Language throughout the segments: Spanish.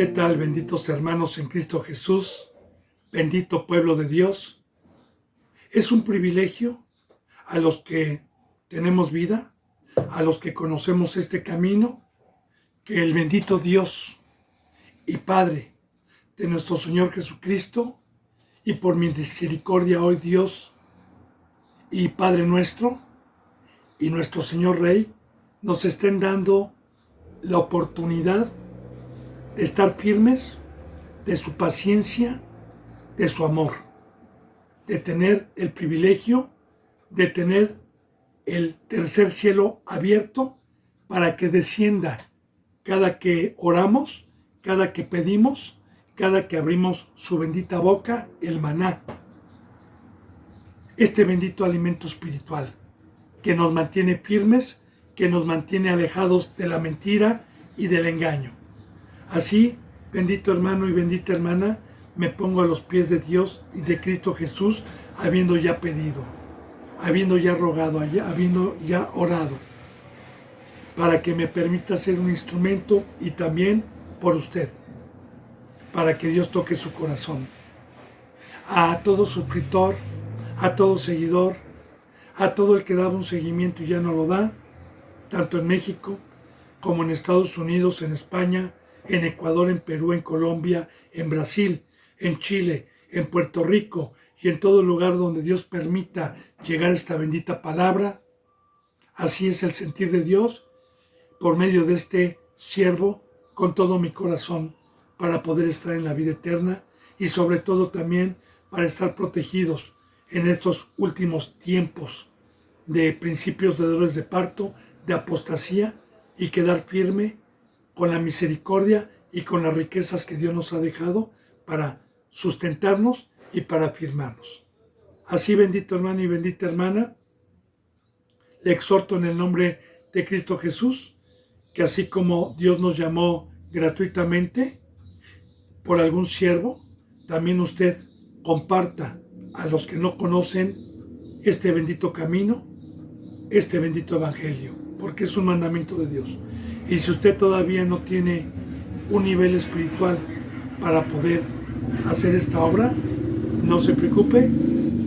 ¿Qué tal, benditos hermanos en Cristo Jesús? Bendito pueblo de Dios. Es un privilegio a los que tenemos vida, a los que conocemos este camino, que el bendito Dios y Padre de nuestro Señor Jesucristo, y por misericordia hoy Dios y Padre nuestro y nuestro Señor Rey, nos estén dando la oportunidad de estar firmes, de su paciencia, de su amor, de tener el privilegio de tener el tercer cielo abierto para que descienda cada que oramos, cada que pedimos, cada que abrimos su bendita boca, el maná, este bendito alimento espiritual que nos mantiene firmes, que nos mantiene alejados de la mentira y del engaño. Así, bendito hermano y bendita hermana, me pongo a los pies de Dios y de Cristo Jesús, habiendo ya pedido, habiendo ya rogado, habiendo ya orado, para que me permita ser un instrumento y también por usted, para que Dios toque su corazón. A todo suscriptor, a todo seguidor, a todo el que daba un seguimiento y ya no lo da, tanto en México como en Estados Unidos, en España, en Ecuador, en Perú, en Colombia, en Brasil, en Chile, en Puerto Rico y en todo lugar donde Dios permita llegar esta bendita palabra. Así es el sentir de Dios por medio de este siervo con todo mi corazón para poder estar en la vida eterna y sobre todo también para estar protegidos en estos últimos tiempos de principios de dolores de parto, de apostasía y quedar firme con la misericordia y con las riquezas que Dios nos ha dejado para sustentarnos y para afirmarnos. Así, bendito hermano y bendita hermana, le exhorto en el nombre de Cristo Jesús, que así como Dios nos llamó gratuitamente por algún siervo, también usted comparta a los que no conocen este bendito camino, este bendito evangelio, porque es un mandamiento de Dios. Y si usted todavía no tiene un nivel espiritual para poder hacer esta obra, no se preocupe,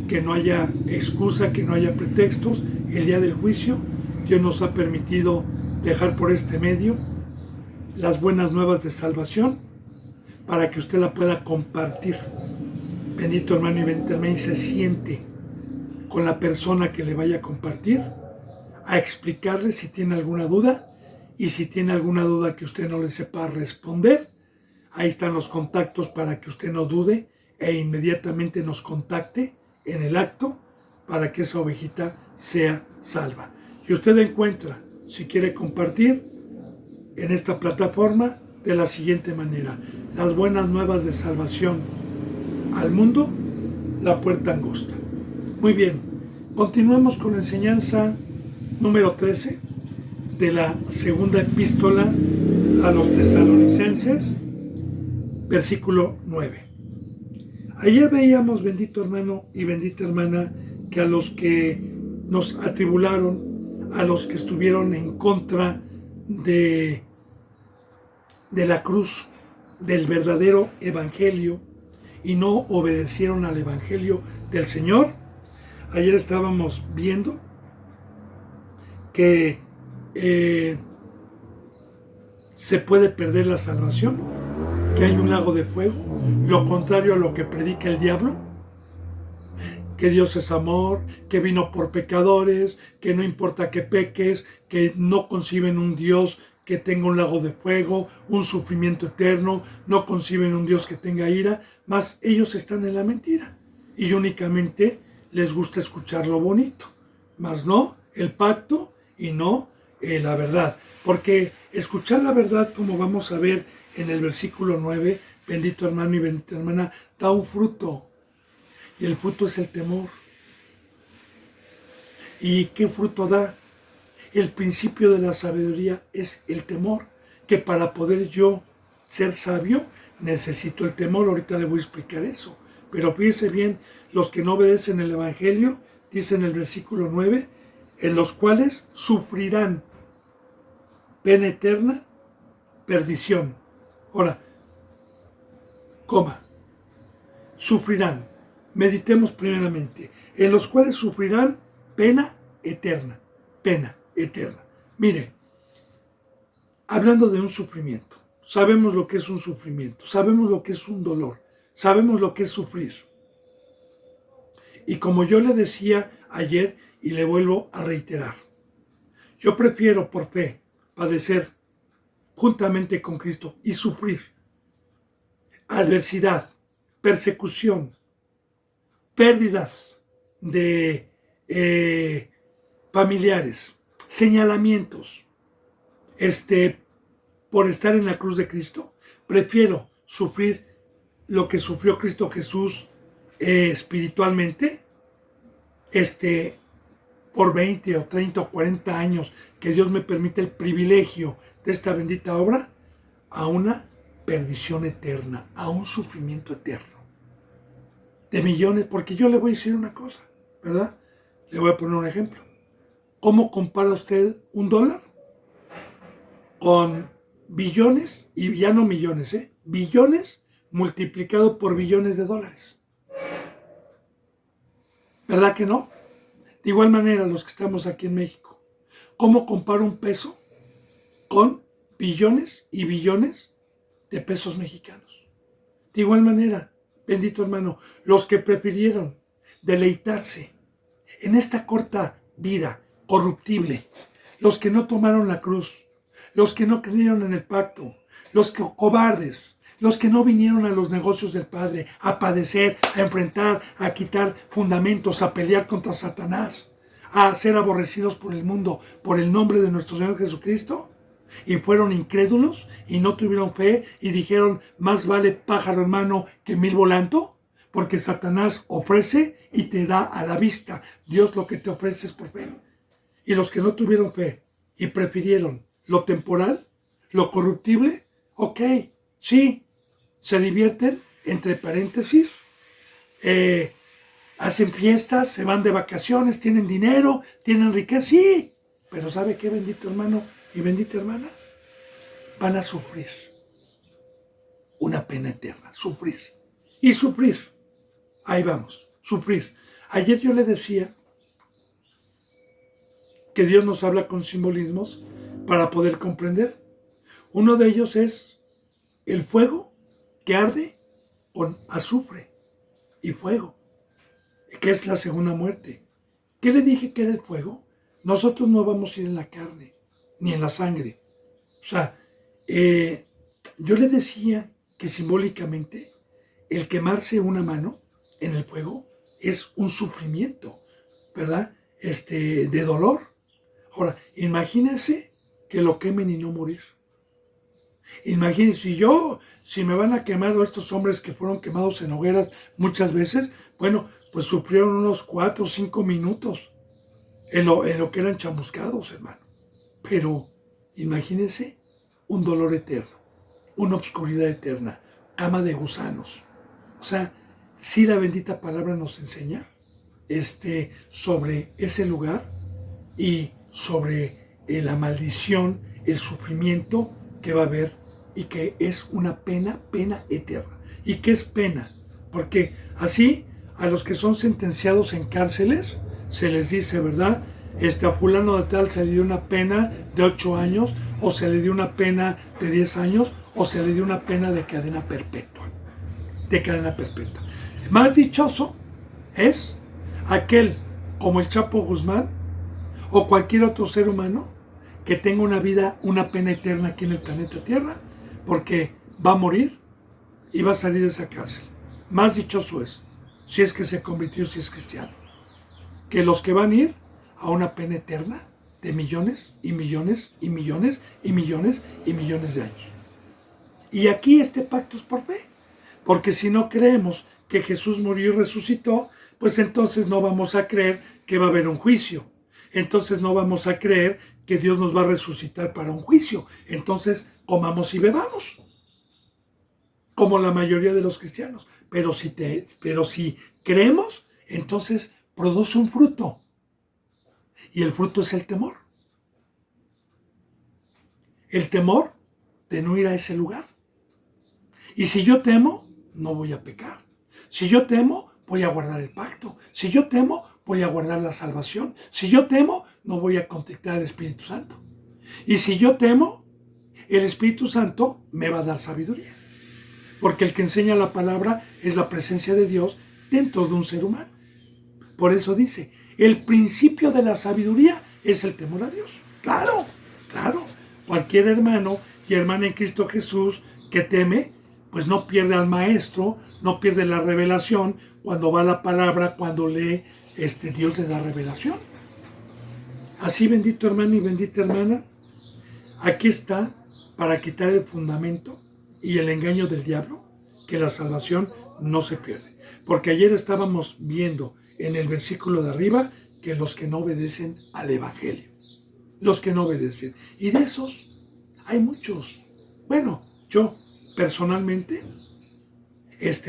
que no haya excusa, que no haya pretextos. El día del juicio, Dios nos ha permitido dejar por este medio las buenas nuevas de salvación para que usted la pueda compartir. Bendito hermano y bendita hermana, y se siente con la persona que le vaya a compartir, a explicarle si tiene alguna duda, y si tiene alguna duda que usted no le sepa responder, ahí están los contactos para que usted no dude e inmediatamente nos contacte en el acto para que esa ovejita sea salva. Y usted encuentra, si quiere compartir, en esta plataforma de la siguiente manera: las buenas nuevas de salvación al mundo, la puerta angosta. Muy bien, continuamos con la enseñanza número 13 de la segunda epístola a los tesalonicenses, versículo 9. Ayer veíamos, bendito hermano y bendita hermana, que a los que nos atribularon, a los que estuvieron en contra de la cruz, del verdadero evangelio, y no obedecieron al evangelio del Señor, ayer estábamos viendo que se puede perder la salvación, que hay un lago de fuego, lo contrario a lo que predica el diablo, que Dios es amor, que vino por pecadores, que no importa que peques, que no conciben un Dios que tenga un lago de fuego, un sufrimiento eterno, no conciben un Dios que tenga ira, mas ellos están en la mentira y únicamente les gusta escuchar lo bonito, mas no el pacto y no la verdad, porque escuchar la verdad, como vamos a ver en el versículo 9, bendito hermano y bendita hermana, da un fruto, y el fruto es el temor. ¿Y qué fruto da? El principio de la sabiduría es el temor, que para poder yo ser sabio necesito el temor. Ahorita le voy a explicar eso, pero fíjese bien, los que no obedecen el evangelio, dice en el versículo 9, en los cuales sufrirán pena eterna, perdición. Ahora, coma, sufrirán. Meditemos primeramente, en los cuales sufrirán pena eterna, pena eterna. Mire, hablando de un sufrimiento, sabemos lo que es un sufrimiento, sabemos lo que es un dolor, sabemos lo que es sufrir. Y como yo le decía ayer y le vuelvo a reiterar, yo prefiero por fe padecer juntamente con Cristo y sufrir adversidad, persecución, pérdidas de familiares, señalamientos, por estar en la cruz de Cristo. Prefiero sufrir lo que sufrió Cristo Jesús espiritualmente, por 20 o 30 o 40 años que Dios me permite el privilegio de esta bendita obra, a una perdición eterna, a un sufrimiento eterno. De millones, porque yo le voy a decir una cosa, ¿verdad? Le voy a poner un ejemplo. ¿Cómo compara usted $1 con billones, y ya no millones, billones multiplicado por billones de dólares? ¿Verdad que no? De igual manera, los que estamos aquí en México, ¿cómo comparo un peso con billones y billones de pesos mexicanos? De igual manera, bendito hermano, los que prefirieron deleitarse en esta corta vida corruptible, los que no tomaron la cruz, los que no creyeron en el pacto, los que cobardes, los que no vinieron a los negocios del Padre, a padecer, a enfrentar, a quitar fundamentos, a pelear contra Satanás, a ser aborrecidos por el mundo, por el nombre de nuestro Señor Jesucristo, y fueron incrédulos y no tuvieron fe y dijeron, más vale pájaro en mano que 1000 volando, porque Satanás ofrece y te da a la vista. Dios lo que te ofrece es por fe. Y los que no tuvieron fe y prefirieron lo temporal, lo corruptible, ok, sí, se divierten, entre paréntesis, hacen fiestas, se van de vacaciones, tienen dinero, tienen riqueza, sí, pero ¿sabe qué, bendito hermano y bendita hermana? Van a sufrir una pena eterna, sufrir y sufrir. Ahí vamos, sufrir. Ayer yo le decía que Dios nos habla con simbolismos para poder comprender. Uno de ellos es el fuego que arde con azufre y fuego, que es la segunda muerte. ¿Qué le dije que era el fuego? Nosotros no vamos a ir en la carne, ni en la sangre. O sea, yo le decía que simbólicamente el quemarse una mano en el fuego es un sufrimiento, ¿verdad? De dolor. Ahora, imagínense que lo quemen y no morir. Imagínense, si me van a quemar estos hombres que fueron quemados en hogueras muchas veces, bueno, pues sufrieron unos 4 o 5 minutos en lo que eran chamuscados, hermano. Pero imagínense un dolor eterno, una obscuridad eterna, cama de gusanos. O sea, sí la bendita palabra nos enseña sobre ese lugar y sobre la maldición, el sufrimiento que va a haber y que es una pena eterna. ¿Y qué es pena? Porque así a los que son sentenciados en cárceles se les dice, ¿verdad? A fulano de tal se le dio una pena de 8 años, o se le dio una pena de 10 años, o se le dio una pena de cadena perpetua. De cadena perpetua. Más dichoso es aquel como el Chapo Guzmán o cualquier otro ser humano que tenga una vida, una pena eterna aquí en el planeta Tierra, porque va a morir y va a salir de esa cárcel. Más dichoso es, si es que se convirtió, si es cristiano, que los que van a ir a una pena eterna de millones y millones y millones y millones y millones de años. Y aquí este pacto es por fe, porque si no creemos que Jesús murió y resucitó, pues entonces no vamos a creer que va a haber un juicio. Entonces no vamos a creer que Dios nos va a resucitar para un juicio. Entonces comamos y bebamos, como la mayoría de los cristianos. Pero si creemos, entonces produce un fruto. Y el fruto es el temor. El temor de no ir a ese lugar. Y si yo temo, no voy a pecar. Si yo temo, voy a guardar el pacto. Si yo temo, voy a guardar la salvación. Si yo temo, no voy a contactar al Espíritu Santo. Y si yo temo, el Espíritu Santo me va a dar sabiduría. Porque el que enseña la palabra es la presencia de Dios dentro de un ser humano. Por eso dice, el principio de la sabiduría es el temor a Dios. Claro, claro. Cualquier hermano y hermana en Cristo Jesús que teme, pues no pierde al maestro, no pierde la revelación. Cuando va la palabra, cuando lee, Dios le da revelación. Así, bendito hermano y bendita hermana, aquí está para quitar el fundamento y el engaño del diablo, que la salvación no se pierde. Porque ayer estábamos viendo en el versículo de arriba que los que no obedecen al Evangelio, los que no obedecen. Y de esos hay muchos. Bueno, yo personalmente,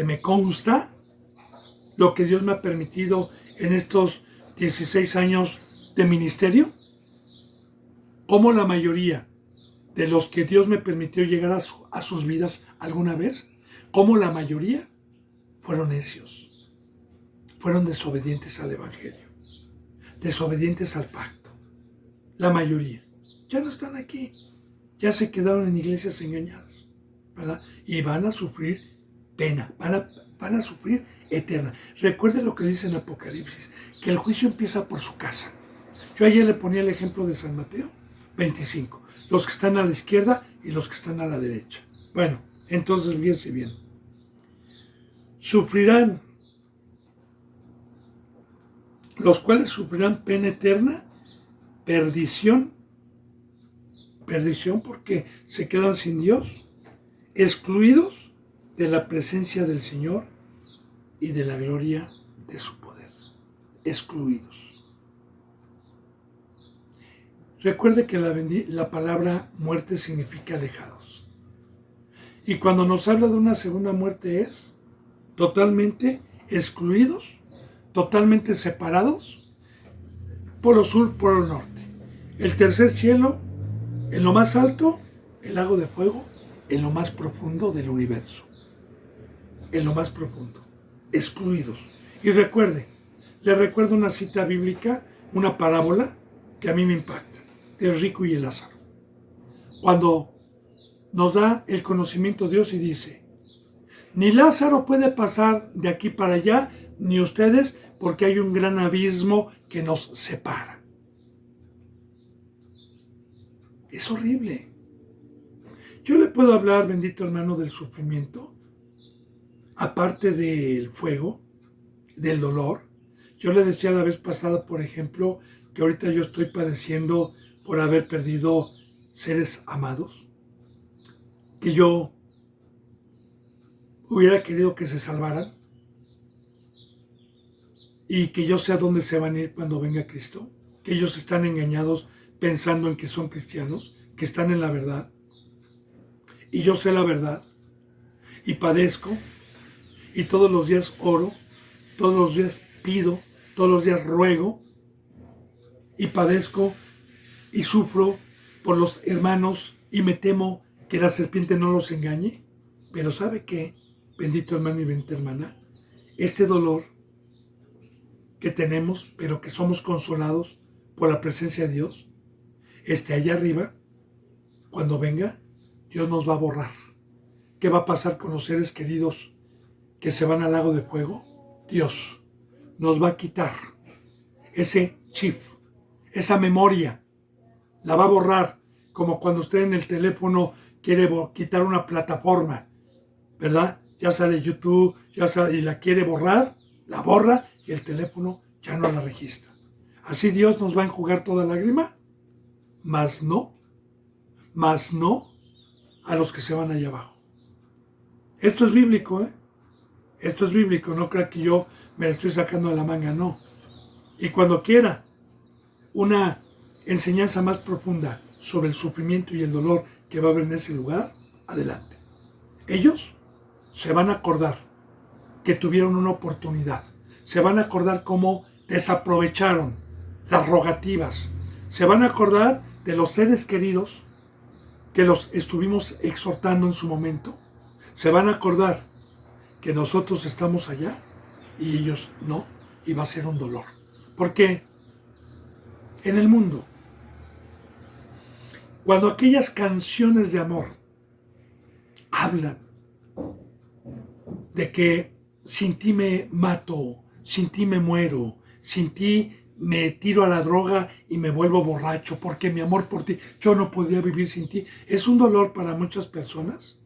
me consta lo que Dios me ha permitido en estos 16 años de ministerio, como la mayoría de los que Dios me permitió llegar a sus vidas alguna vez, como la mayoría fueron necios, fueron desobedientes al Evangelio, desobedientes al pacto. La mayoría ya no están aquí, ya se quedaron en iglesias engañadas, ¿verdad? Y van a sufrir pena, van a sufrir eterna. Recuerde lo que dice en Apocalipsis, que el juicio empieza por su casa. Yo ayer le ponía el ejemplo de San Mateo 25, los que están a la izquierda y los que están a la derecha. Bueno, entonces fíjense bien. Sufrirán, los cuales sufrirán pena eterna, perdición porque se quedan sin Dios, excluidos de la presencia del Señor y de la gloria de su poder. Excluidos. Recuerde que la palabra muerte significa alejados. Y cuando nos habla de una segunda muerte es totalmente excluidos, totalmente separados, polo sur, polo norte. El tercer cielo, en lo más alto, el lago de fuego, en lo más profundo del universo. En lo más profundo. Excluidos. Y recuerde, le recuerdo una cita bíblica, una parábola que a mí me impacta, del rico y el Lázaro. Cuando nos da el conocimiento Dios y dice, ni Lázaro puede pasar de aquí para allá, ni ustedes, porque hay un gran abismo que nos separa. Es horrible. Yo le puedo hablar, bendito hermano, del sufrimiento, aparte del fuego, del dolor. Yo le decía la vez pasada, por ejemplo, que ahorita yo estoy padeciendo por haber perdido seres amados, que yo hubiera querido que se salvaran y que yo sé a dónde se van a ir cuando venga Cristo, que ellos están engañados pensando en que son cristianos, que están en la verdad, y yo sé la verdad, y padezco, y todos los días oro, todos los días pido, todos los días ruego, y padezco, y sufro por los hermanos, y me temo que la serpiente no los engañe. Pero ¿sabe qué, bendito hermano y bendita hermana? Este dolor que tenemos, pero que somos consolados por la presencia de Dios, allá arriba, cuando venga, Dios nos va a borrar. ¿Qué va a pasar con los seres queridos que se van al lago de fuego? Dios nos va a quitar ese chip, esa memoria, la va a borrar, como cuando usted en el teléfono quiere quitar una plataforma, ¿verdad? Ya sea de YouTube, ya sea, y la quiere borrar, la borra y el teléfono ya no la registra. Así Dios nos va a enjugar toda lágrima, mas no a los que se van allá abajo. Esto es bíblico, ¿eh? Esto es bíblico, no crea que yo me la estoy sacando de la manga, no. Y cuando quiera una enseñanza más profunda sobre el sufrimiento y el dolor que va a haber en ese lugar, adelante. Ellos se van a acordar que tuvieron una oportunidad. Se van a acordar cómo desaprovecharon las rogativas. Se van a acordar de los seres queridos que los estuvimos exhortando en su momento. Se van a acordar que nosotros estamos allá y ellos no, y va a ser un dolor. Porque en el mundo, cuando aquellas canciones de amor hablan de que sin ti me mato, sin ti me muero, sin ti me tiro a la droga y me vuelvo borracho, porque mi amor por ti, yo no podría vivir sin ti, es un dolor para muchas personas,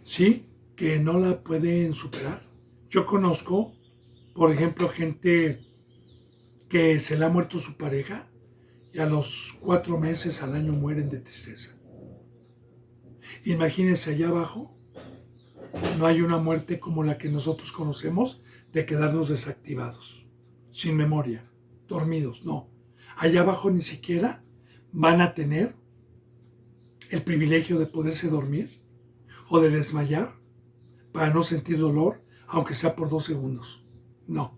¿sí? Que no la pueden superar. Yo conozco, por ejemplo, gente que se le ha muerto su pareja y a los 4 meses al año mueren de tristeza. Imagínense allá abajo, no hay una muerte como la que nosotros conocemos de quedarnos desactivados, sin memoria, dormidos, no. Allá abajo ni siquiera van a tener el privilegio de poderse dormir o de desmayar para no sentir dolor, aunque sea por 2 segundos. No.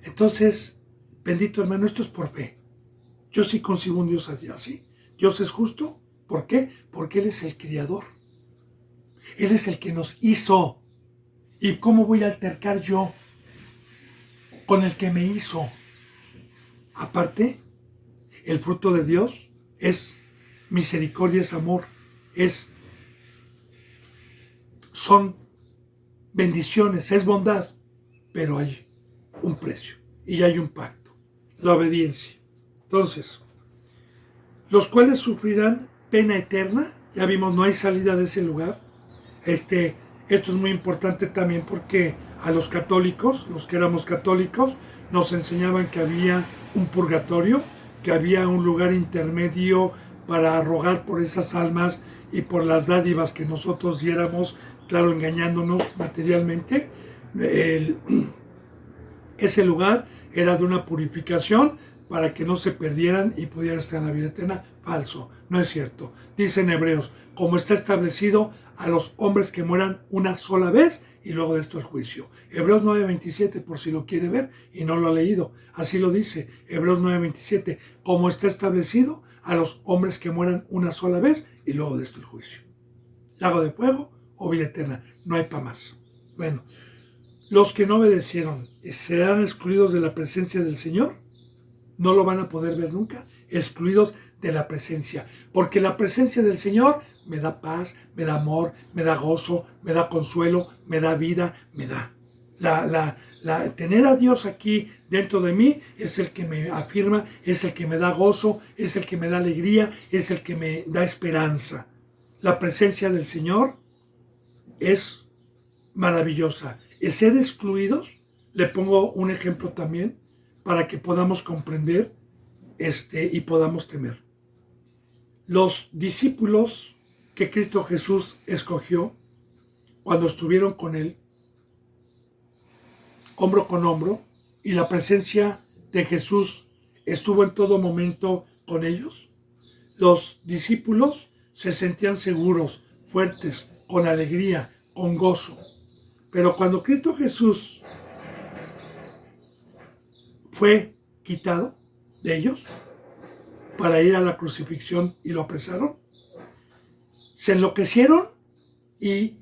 Entonces, bendito hermano, esto es por fe. Yo sí concibo un Dios así. Dios es justo. ¿Por qué? Porque Él es el Creador. Él es el que nos hizo. ¿Y cómo voy a altercar yo con el que me hizo? Aparte, el fruto de Dios es misericordia, es amor, son bendiciones, es bondad, pero hay un precio y hay un pacto, la obediencia. Entonces, los cuales sufrirán pena eterna, ya vimos, no hay salida de ese lugar. Esto es muy importante también porque a los católicos, los que éramos católicos, nos enseñaban que había un purgatorio, que había un lugar intermedio para rogar por esas almas y por las dádivas que nosotros diéramos, claro, engañándonos materialmente. Ese lugar era de una purificación para que no se perdieran y pudieran estar en la vida eterna. Falso, no es cierto. Dice en Hebreos, como está establecido a los hombres que mueran una sola vez y luego de esto el juicio. Hebreos 9:27, por si lo quiere ver y no lo ha leído. Así lo dice, Hebreos 9:27, como está establecido a los hombres que mueran una sola vez y luego de esto el juicio. Lago de fuego o vida eterna, no hay para más. Bueno, los que no obedecieron serán excluidos de la presencia del Señor, no lo van a poder ver nunca, excluidos de la presencia, porque la presencia del Señor me da paz, me da amor, me da gozo, me da consuelo, me da vida, me da. Tener a Dios aquí dentro de mí es el que me afirma, es el que me da gozo, es el que me da alegría, es el que me da esperanza. La presencia del Señor es maravillosa. El ser excluidos, le pongo un ejemplo también para que podamos comprender y podamos temer. Los discípulos que Cristo Jesús escogió cuando estuvieron con Él, hombro con hombro, y la presencia de Jesús estuvo en todo momento con ellos, los discípulos se sentían seguros, fuertes, con alegría, con gozo. Pero cuando Cristo Jesús fue quitado de ellos para ir a la crucifixión y lo apresaron, se enloquecieron y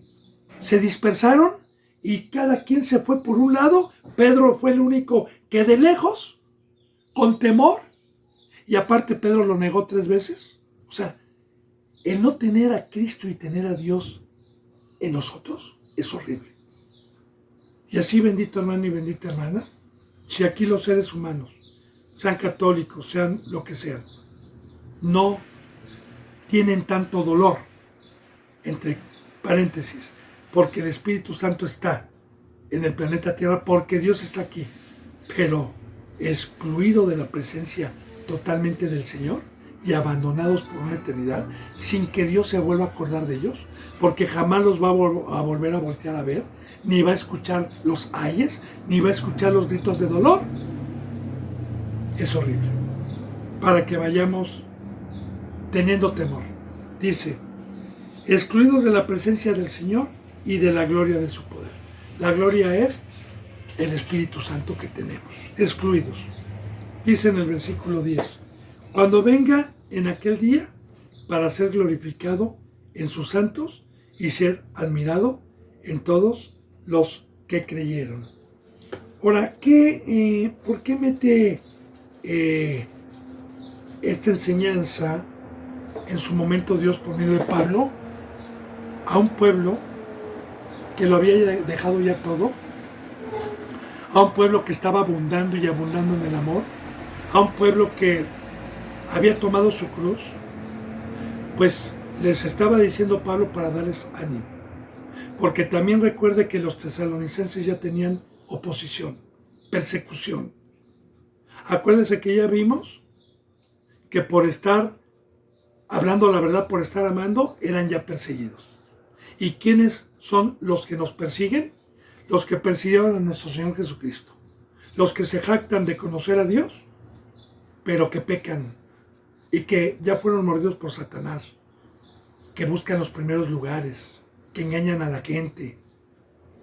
se dispersaron y cada quien se fue por un lado. Pedro fue el único que de lejos, con temor, y aparte Pedro lo negó 3 veces. O sea, el no tener a Cristo y tener a Dios en nosotros es horrible. Y así, bendito hermano y bendita hermana, si aquí los seres humanos, sean católicos, sean lo que sean, no tienen tanto dolor, entre paréntesis, porque el Espíritu Santo está en el planeta Tierra, porque Dios está aquí, pero excluido de la presencia totalmente del Señor y abandonados por una eternidad, sin que Dios se vuelva a acordar de ellos, porque jamás los va a volver a voltear a ver, ni va a escuchar los ayes, ni va a escuchar los gritos de dolor. Es horrible. Para que vayamos teniendo temor. Dice, excluidos de la presencia del Señor y de la gloria de su poder. La gloria es el Espíritu Santo que tenemos. Excluidos. Dice en el versículo 10, cuando venga en aquel día para ser glorificado en sus santos y ser admirado en todos los que creyeron. Ahora, ¿por qué mete esta enseñanza en su momento Dios por medio de Pablo a un pueblo que lo había dejado ya todo? A un pueblo que estaba abundando y abundando en el amor, a un pueblo que había tomado su cruz. Pues les estaba diciendo Pablo para darles ánimo, porque también recuerde que los tesalonicenses ya tenían oposición, persecución. Acuérdense que ya vimos que por estar hablando la verdad, por estar amando, eran ya perseguidos. ¿Y quiénes son los que nos persiguen? Los que persiguieron a nuestro Señor Jesucristo. Los que se jactan de conocer a Dios, pero que pecan y que ya fueron mordidos por Satanás, que buscan los primeros lugares, que engañan a la gente,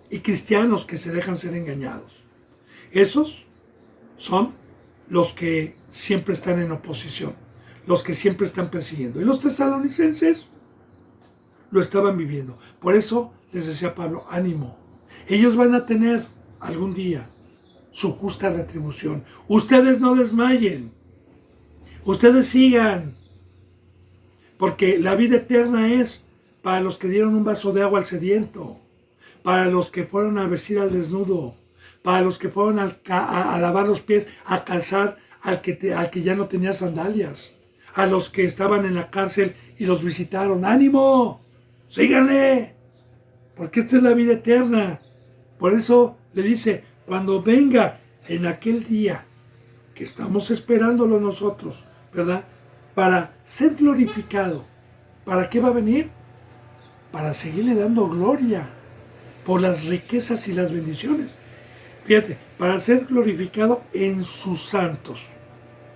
y cristianos que se dejan ser engañados. Esos son los que siempre están en oposición, los que siempre están persiguiendo. Y los tesalonicenses lo estaban viviendo. Por eso les decía Pablo, ánimo. Ellos van a tener algún día su justa retribución. Ustedes no desmayen. Ustedes sigan. Porque la vida eterna es para los que dieron un vaso de agua al sediento, para los que fueron a vestir al desnudo, para los que fueron a lavar los pies, a calzar al que ya no tenía sandalias, a los que estaban en la cárcel y los visitaron. ¡Ánimo! ¡Síganle! Porque esta es la vida eterna. Por eso le dice, cuando venga en aquel día, que estamos esperándolo nosotros, ¿verdad? Para ser glorificado. ¿Para qué va a venir? Para seguirle dando gloria por las riquezas y las bendiciones. Fíjate, para ser glorificado en sus santos.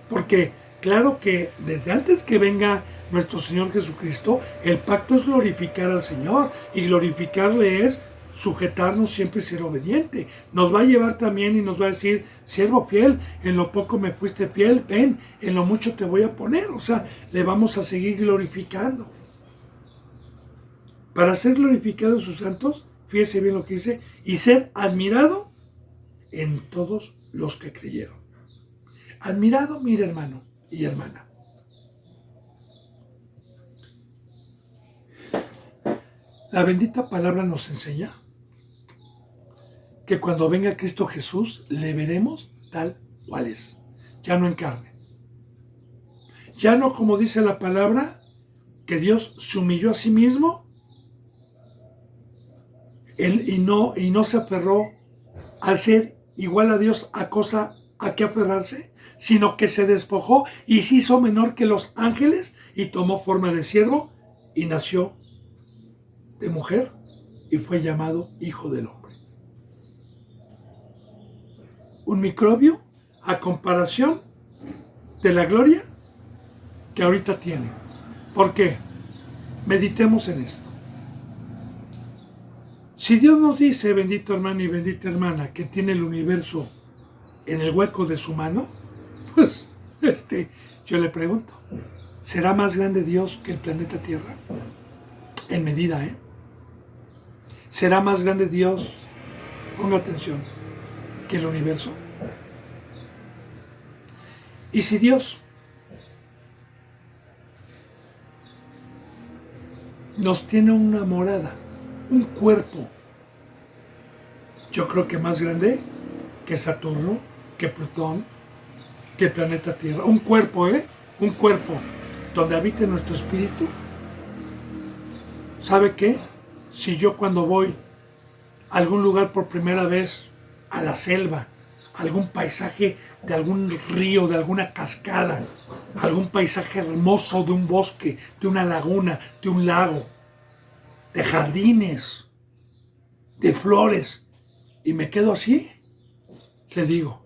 Porque claro que desde antes que venga nuestro Señor Jesucristo, el pacto es glorificar al Señor. Y glorificarle es sujetarnos siempre y ser obediente. Nos va a llevar también y nos va a decir, siervo fiel, en lo poco me fuiste fiel, ven, en lo mucho te voy a poner. O sea, le vamos a seguir glorificando. Para ser glorificado en sus santos, fíjese bien lo que dice, y ser admirado en todos los que creyeron. Admirado, mira hermano y hermana. La bendita palabra nos enseña que cuando venga Cristo Jesús le veremos tal cual es, ya no en carne. Ya no como dice la palabra, que Dios se humilló a sí mismo y no se aferró al ser igual a Dios a cosa a que aferrarse, sino que se despojó y se hizo menor que los ángeles y tomó forma de siervo y nació de mujer y fue llamado Hijo del Hombre. Un microbio a comparación de la gloria que ahorita tiene. ¿Por qué? Meditemos en esto. Si Dios nos dice, bendito hermano y bendita hermana, que tiene el universo en el hueco de su mano, pues yo le pregunto, ¿será más grande Dios que el planeta Tierra? En medida, ¿eh? ¿Será más grande Dios, ponga atención, que el universo? Y si Dios nos tiene una morada, un cuerpo, yo creo que más grande que Saturno, que Plutón, que el planeta Tierra. Un cuerpo, un cuerpo donde habite nuestro espíritu. ¿Sabe qué? Si yo cuando voy a algún lugar por primera vez, a la selva, algún paisaje de algún río, de alguna cascada, algún paisaje hermoso de un bosque, de una laguna, de un lago, de jardines, de flores, y me quedo así, le digo,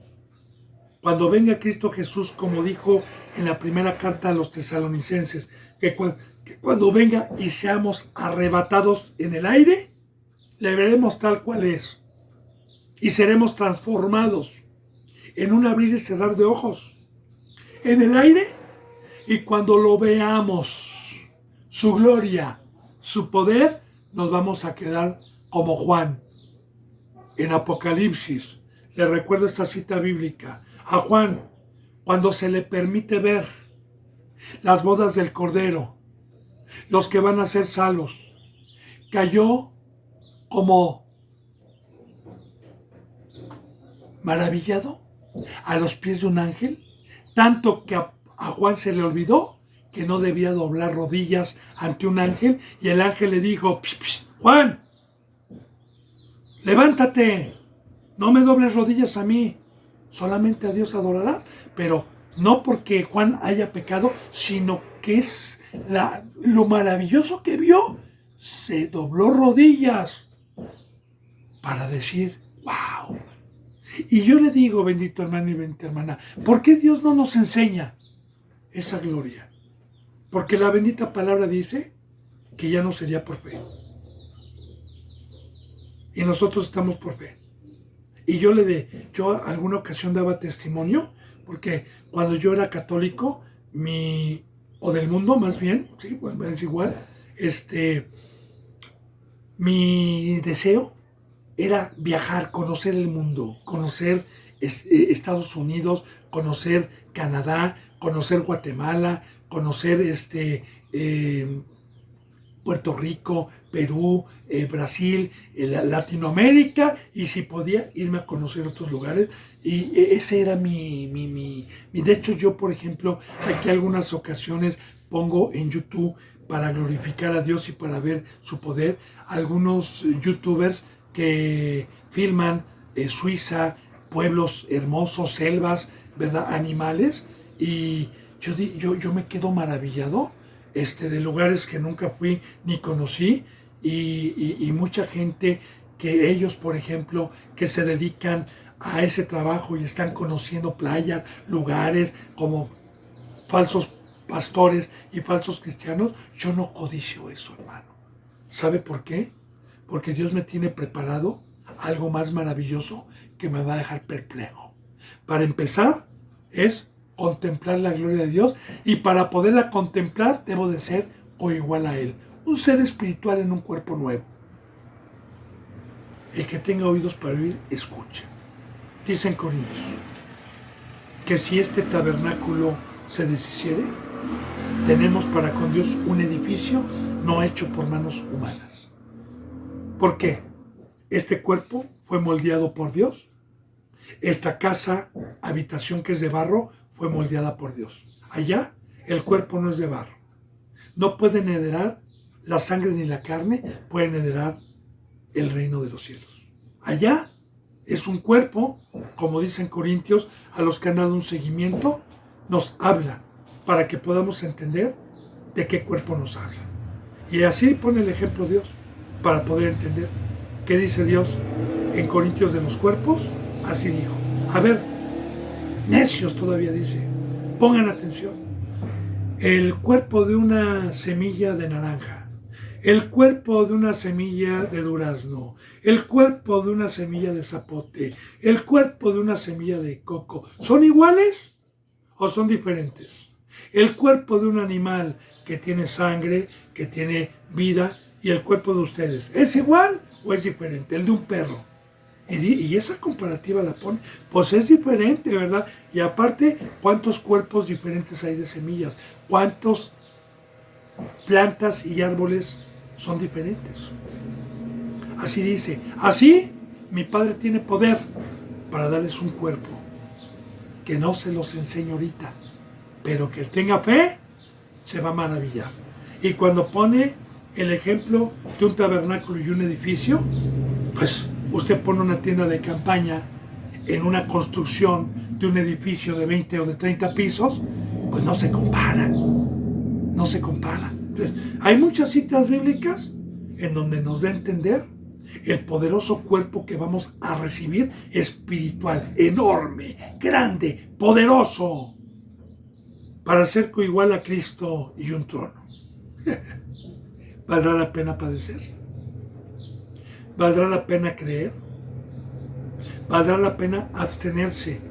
cuando venga Cristo Jesús, como dijo en la primera carta a los tesalonicenses, que cuando venga y seamos arrebatados en el aire, le veremos tal cual es, y seremos transformados en un abrir y cerrar de ojos, en el aire, y cuando lo veamos, su gloria, su poder, nos vamos a quedar como Juan. En Apocalipsis, le recuerdo esta cita bíblica, a Juan, cuando se le permite ver las bodas del Cordero, los que van a ser salvos, cayó como maravillado a los pies de un ángel, tanto que a Juan se le olvidó que no debía doblar rodillas ante un ángel, y el ángel le dijo, psh, psh, Juan, levántate, no me dobles rodillas a mí, solamente a Dios adorarás, pero no porque Juan haya pecado, sino que es lo maravilloso que vio, se dobló rodillas para decir, wow. Y yo le digo, bendito hermano y bendita hermana, ¿por qué Dios no nos enseña esa gloria? Porque la bendita palabra dice que ya no sería por fe. Y nosotros estamos por fe. Y yo alguna ocasión daba testimonio, porque cuando yo era católico, o del mundo más bien, sí, bueno, es igual, mi deseo era viajar, conocer el mundo, conocer Estados Unidos, conocer Canadá, conocer Guatemala, conocer Puerto Rico, Perú, Brasil, Latinoamérica, y si podía irme a conocer otros lugares. Y ese era de hecho, yo, por ejemplo, aquí algunas ocasiones pongo en YouTube para glorificar a Dios y para ver su poder, algunos youtubers que filman Suiza, pueblos hermosos, selvas, ¿verdad? Animales, y yo me quedo maravillado de lugares que nunca fui ni conocí, y mucha gente que ellos, por ejemplo, que se dedican a ese trabajo y están conociendo playas, lugares como falsos pastores y falsos cristianos, yo no codicio eso, hermano. ¿Sabe por qué? Porque Dios me tiene preparado algo más maravilloso que me va a dejar perplejo. Para empezar, es contemplar la gloria de Dios, y para poderla contemplar debo de ser o igual a Él, un ser espiritual en un cuerpo nuevo. El que tenga oídos para oír, escuche. Dice en Corintios que si este tabernáculo se deshiciere, tenemos para con Dios un edificio no hecho por manos humanas. ¿Por qué? Este cuerpo fue moldeado por Dios. Esta casa, habitación que es de barro, fue moldeada por Dios. Allá el cuerpo no es de barro. No pueden heredar la sangre ni la carne, pueden heredar el reino de los cielos. Allá es un cuerpo, como dicen Corintios, a los que han dado un seguimiento, nos habla para que podamos entender de qué cuerpo nos habla. Y así pone el ejemplo Dios para poder entender qué dice Dios en Corintios de los cuerpos. Así dijo. A ver, necios todavía dice, pongan atención. El cuerpo de una semilla de naranja, el cuerpo de una semilla de durazno, el cuerpo de una semilla de zapote, el cuerpo de una semilla de coco, ¿son iguales o son diferentes? El cuerpo de un animal que tiene sangre, que tiene vida, y el cuerpo de ustedes, ¿es igual o es diferente? El de un perro. Y esa comparativa la pone, pues es diferente, ¿verdad? Y aparte, ¿cuántos cuerpos diferentes hay de semillas? ¿Cuántas plantas y árboles son diferentes? Así dice, así mi Padre tiene poder para darles un cuerpo, que no se los enseño ahorita, pero que tenga fe, se va a maravillar. Y cuando pone el ejemplo de un tabernáculo y un edificio, pues usted pone una tienda de campaña en una construcción de un edificio de 20 o de 30 pisos, pues no se compara. No se compara. Entonces, hay muchas citas bíblicas en donde nos da a entender el poderoso cuerpo que vamos a recibir espiritual, enorme, grande, poderoso, para ser igual a Cristo y un trono. ¿Valdrá la pena padecer? ¿Valdrá la pena creer? ¿Valdrá la pena abstenerse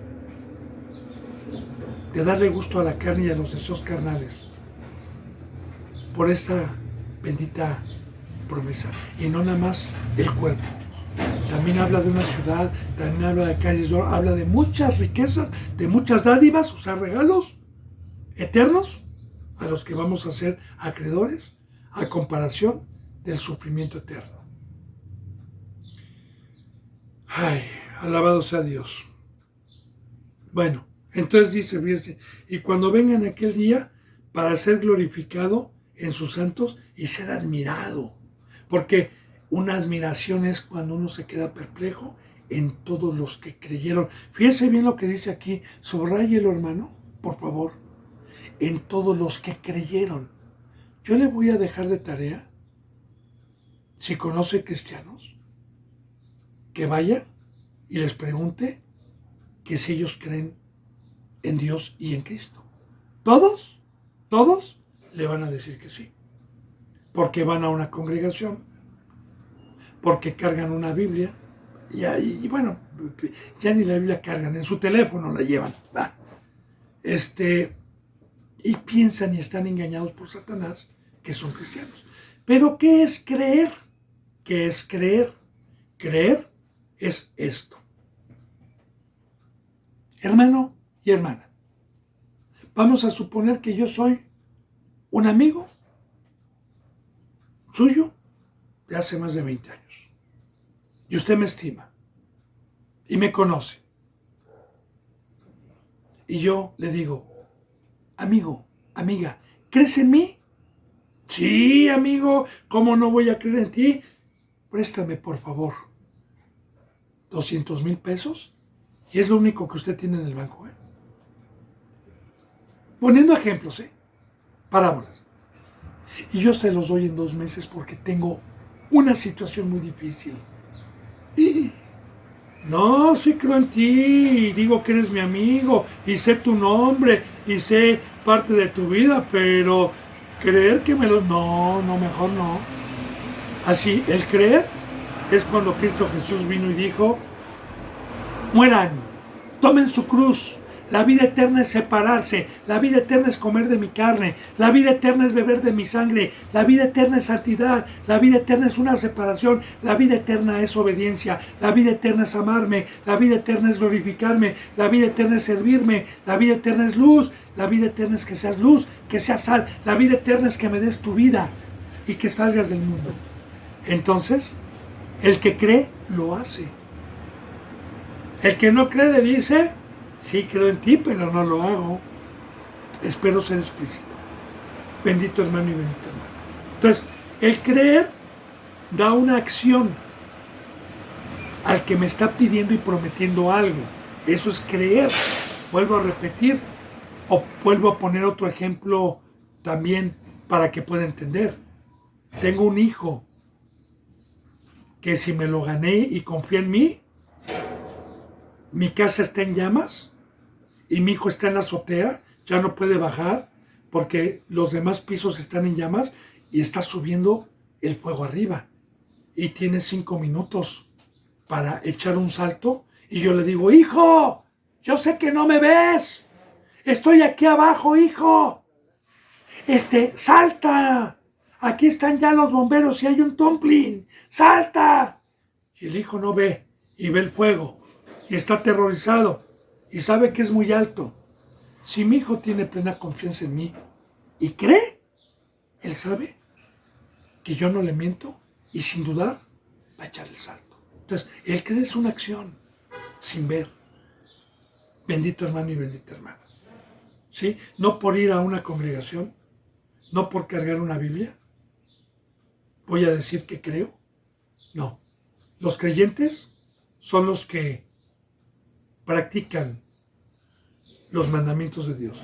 de darle gusto a la carne y a los deseos carnales por esa bendita promesa. Y no nada más el cuerpo. También habla de una ciudad, también habla de calles, habla de muchas riquezas, de muchas dádivas, o sea, regalos eternos a los que vamos a ser acreedores a comparación del sufrimiento eterno. Ay, alabado sea Dios. Bueno, entonces dice, fíjese, y cuando vengan aquel día para ser glorificado en sus santos y ser admirado, porque una admiración es cuando uno se queda perplejo en todos los que creyeron. Fíjese bien lo que dice aquí, subráyelo, hermano, por favor, en todos los que creyeron. Yo le voy a dejar de tarea, si conoce cristianos, que vaya y les pregunte que si ellos creen en Dios y en Cristo. Todos le van a decir que sí, porque van a una congregación, porque cargan una Biblia, y bueno, ya ni la Biblia cargan, en su teléfono la llevan. Y piensan y están engañados por Satanás que son cristianos. Pero ¿qué es creer? ¿Qué es creer? Creer es esto. Hermano y hermana, vamos a suponer que yo soy un amigo suyo de hace más de 20 años. Y usted me estima y me conoce. Y yo le digo, amigo, amiga, ¿crees en mí? Sí, amigo, ¿cómo no voy a creer en ti? Préstame, por favor, 200,000 pesos. Y es lo único que usted tiene en el banco, Poniendo ejemplos, parábolas. Y yo se los doy en 2 meses porque tengo una situación muy difícil. No, sí creo en ti, y digo que eres mi amigo, y sé tu nombre, y sé parte de tu vida, pero creer que me lo... No, mejor no. Así, el creer es cuando Cristo Jesús vino y dijo, mueran, tomen su cruz. La vida eterna es separarse, la vida eterna es comer de mi carne, la vida eterna es beber de mi sangre, la vida eterna es santidad, la vida eterna es una separación, la vida eterna es obediencia, la vida eterna es amarme, la vida eterna es glorificarme, la vida eterna es servirme, la vida eterna es luz, la vida eterna es que seas luz, que seas sal, la vida eterna es que me des tu vida y que salgas del mundo. Entonces, el que cree, lo hace. El que no cree le dice... Sí, creo en ti, pero no lo hago. Espero ser explícito. Bendito hermano y bendita hermana. Entonces, el creer da una acción al que me está pidiendo y prometiendo algo. Eso es creer. Vuelvo a repetir, o vuelvo a poner otro ejemplo también para que pueda entender. Tengo un hijo que si me lo gané y confía en mí, mi casa está en llamas, y mi hijo está en la azotea, ya no puede bajar porque los demás pisos están en llamas y está subiendo el fuego arriba. Y tiene 5 minutos para echar un salto y yo le digo, hijo, yo sé que no me ves, estoy aquí abajo, hijo, salta, aquí están ya los bomberos y hay un tumbling, salta. Y el hijo no ve y ve el fuego y está aterrorizado. Y sabe que es muy alto. Si mi hijo tiene plena confianza en mí y cree, él sabe que yo no le miento y sin dudar va a echar el salto. Entonces, el creer es una acción sin ver. Bendito hermano y bendita hermana. ¿Sí? No por ir a una congregación, no por cargar una Biblia, voy a decir que creo. No. Los creyentes son los que practican los mandamientos de Dios.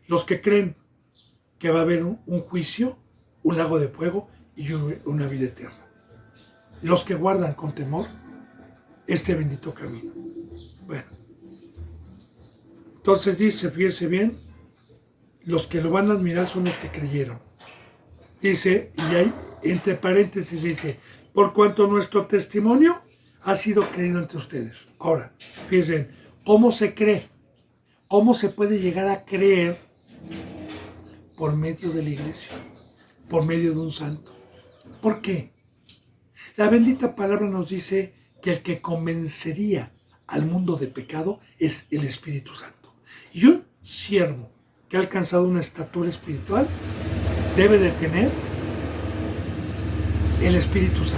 Los que creen que va a haber un juicio, un lago de fuego y una vida eterna. Los que guardan con temor este bendito camino. Bueno. Entonces dice, fíjese bien, los que lo van a admirar son los que creyeron. Dice, y ahí entre paréntesis dice, por cuanto nuestro testimonio ha sido creído entre ustedes. Ahora, fíjense, ¿cómo se cree? ¿Cómo se puede llegar a creer? Por medio de la iglesia, por medio de un santo. ¿Por qué? La bendita palabra nos dice que el que convencería al mundo de pecado es el Espíritu Santo. Y un siervo que ha alcanzado una estatura espiritual debe de tener el Espíritu Santo.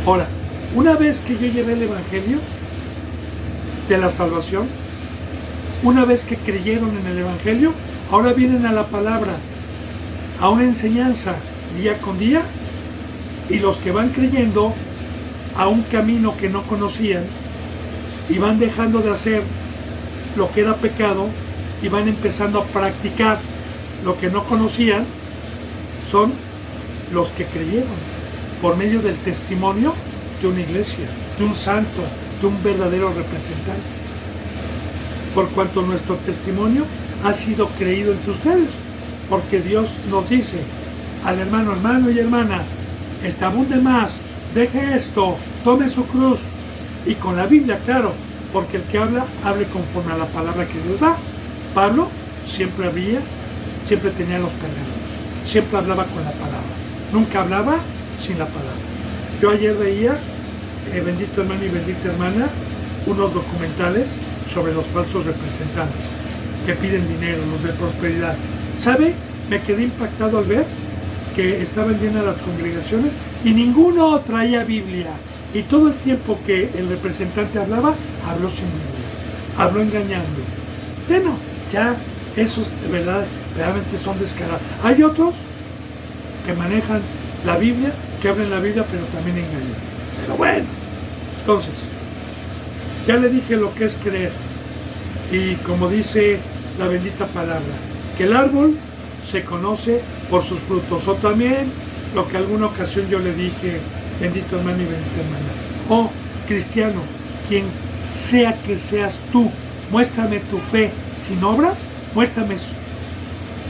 Ahora, una vez que yo llevé el Evangelio de la salvación, una vez que creyeron en el Evangelio, ahora vienen a la palabra, a una enseñanza día con día, y los que van creyendo a un camino que no conocían y van dejando de hacer lo que era pecado y van empezando a practicar lo que no conocían, son los que creyeron por medio del testimonio de una iglesia, de un santo, de un verdadero representante. Por cuanto nuestro testimonio ha sido creído entre ustedes, porque Dios nos dice al hermano y hermana, abunde más, deje esto, tome su cruz, y con la Biblia, claro, porque el que habla, hable conforme a la palabra que Dios da. Pablo siempre tenía los pergaminos, siempre hablaba con la palabra, nunca hablaba sin la palabra. Yo ayer veía, bendito hermano y bendita hermana, unos documentales sobre los falsos representantes que piden dinero, los de prosperidad. ¿Sabe? Me quedé impactado al ver que estaban llenas las congregaciones y ninguno traía Biblia. Y todo el tiempo que el representante hablaba, habló sin Biblia, habló engañando. Bueno, ya esos de verdad, realmente son descarados. Hay otros que manejan la Biblia, que hablan la Biblia, pero también engañan. Pero bueno, entonces, ya le dije lo que es creer. Y como dice la bendita palabra, que el árbol se conoce por sus frutos. O también lo que alguna ocasión yo le dije, bendito hermano y bendita hermana, oh cristiano, quien sea que seas tú, muéstrame tu fe sin obras, muéstrame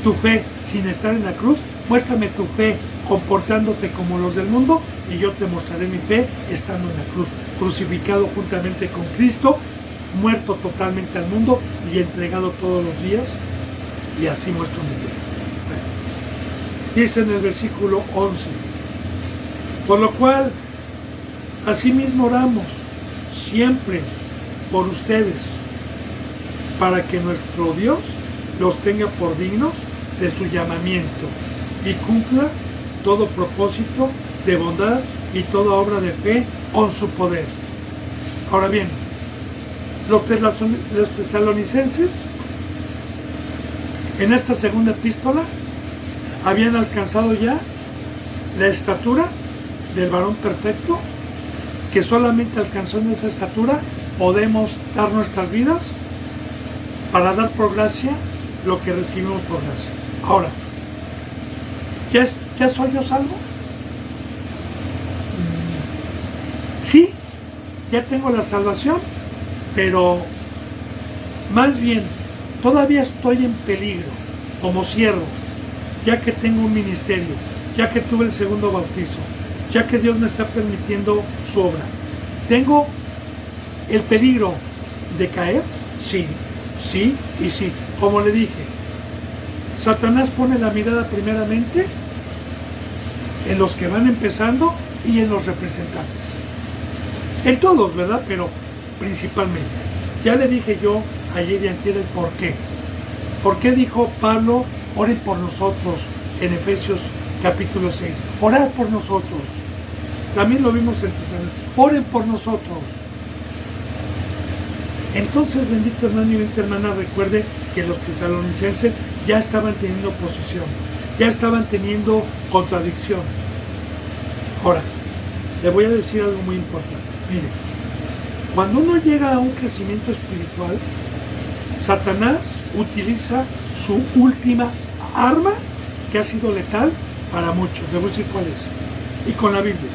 tu fe sin estar en la cruz, muéstrame tu fe comportándote como los del mundo, y yo te mostraré mi fe estando en la cruz, crucificado juntamente con Cristo, muerto totalmente al mundo y entregado todos los días, y así muestro mi fe. Dice en el versículo 11, por lo cual, asimismo oramos siempre por ustedes, para que nuestro Dios los tenga por dignos de su llamamiento y cumpla todo propósito de bondad y toda obra de fe con su poder. Ahora bien, los tesalonicenses, en esta segunda epístola, habían alcanzado ya la estatura del varón perfecto, que solamente alcanzando esa estatura podemos dar nuestras vidas para dar por gracia lo que recibimos por gracia. Ahora, ¿ya soy yo salvo? Sí, ya tengo la salvación, pero más bien todavía estoy en peligro como siervo, ya que tengo un ministerio, ya que tuve el segundo bautizo, ya que Dios me está permitiendo su obra. ¿Tengo el peligro de caer? Sí, sí y sí. Como le dije, Satanás pone la mirada primeramente en los que van empezando y en los representantes. En todos, ¿verdad? Pero principalmente. Ya le dije yo ayer y antier el por qué. ¿Por qué dijo Pablo, oren por nosotros en Efesios capítulo 6? Orad por nosotros. También lo vimos en Tesalonicenses. Oren por nosotros. Entonces, bendito hermano y bendita hermana, recuerde que los tesalonicenses ya estaban teniendo oposición, ya estaban teniendo contradicción. Ahora, le voy a decir algo muy importante. Mire, cuando uno llega a un crecimiento espiritual, Satanás utiliza su última arma, que ha sido letal para muchos. Le voy a decir cuál es. Y con la Biblia.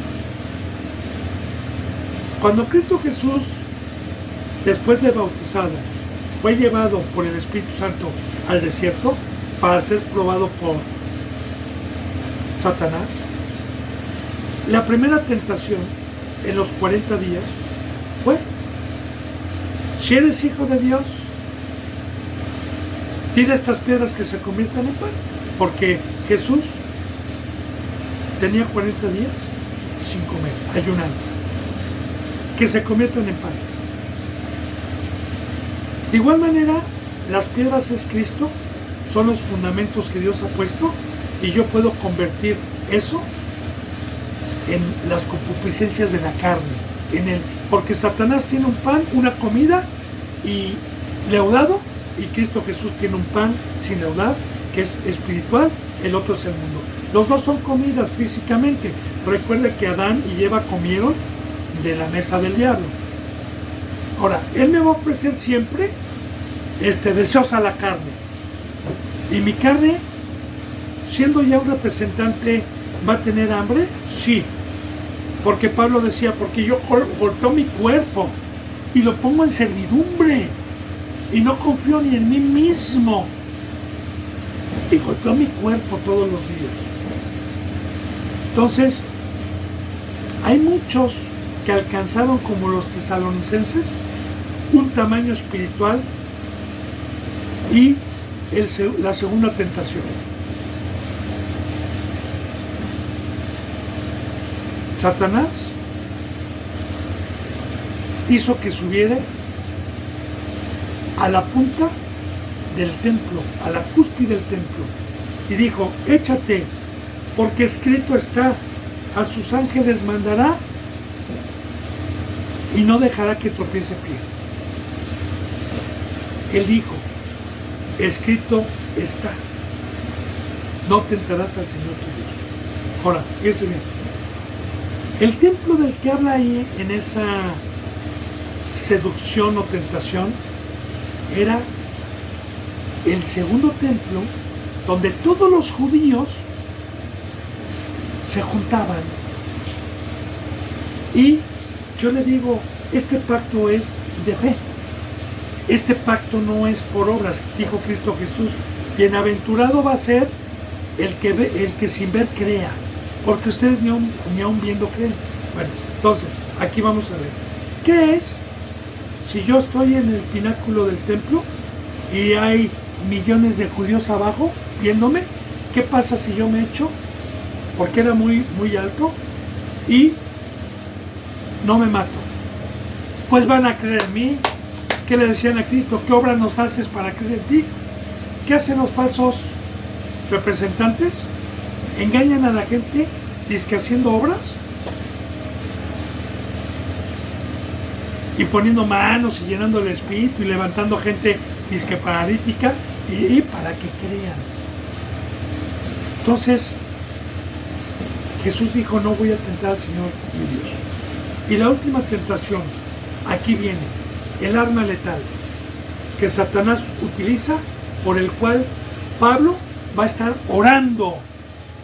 Cuando Cristo Jesús, después de bautizado, fue llevado por el Espíritu Santo al desierto para ser probado por Satanás, la primera tentación en los 40 días fue: si eres hijo de Dios, dile a estas piedras que se conviertan en pan. Porque Jesús tenía 40 días sin comer, ayunando, que se conviertan en pan. De igual manera, las piedras es Cristo, son los fundamentos que Dios ha puesto, y yo puedo convertir eso en las concupiscencias de la carne, porque Satanás tiene un pan, una comida y leudado, y Cristo Jesús tiene un pan sin leudar, que es espiritual, el otro es el mundo. Los dos son comidas físicamente. Recuerde que Adán y Eva comieron de la mesa del diablo. Ahora, Él me va a ofrecer siempre deseos a la carne. Y mi carne, siendo ya un representante, ¿va a tener hambre? Sí. Porque Pablo decía, porque yo golpeo mi cuerpo y lo pongo en servidumbre y no confío ni en mí mismo. Y golpeo mi cuerpo todos los días. Entonces, hay muchos que alcanzaron, como los tesalonicenses, un tamaño espiritual y la segunda tentación. Satanás hizo que subiera a la punta del templo, a la cúspide del templo, y dijo, échate, porque escrito está, a sus ángeles mandará y no dejará que tropiece pie. Él dijo, escrito está, no tentarás al Señor tu Dios. Ahora, fíjense bien, el templo del que habla ahí en esa seducción o tentación era el segundo templo donde todos los judíos se juntaban. Y yo le digo, este pacto es de fe. Este pacto no es por obras, dijo Cristo Jesús. Bienaventurado va a ser el que sin ver crea, porque ustedes ni aun viendo creen. Bueno, entonces, aquí vamos a ver. ¿Qué es? Si yo estoy en el pináculo del templo y hay millones de judíos abajo viéndome, ¿qué pasa si yo me echo? Porque era muy, muy alto y no me mato. Pues van a creer en mí. ¿Qué le decían a Cristo? ¿Qué obra nos haces para creer en ti? ¿Qué hacen los falsos representantes? ¿Engañan a la gente dizque haciendo obras? Y poniendo manos y llenando el espíritu y levantando gente dizque paralítica y para que crean. Entonces, Jesús dijo, no voy a tentar al Señor mi Dios. Y la última tentación, aquí viene, el arma letal que Satanás utiliza, por el cual Pablo va a estar orando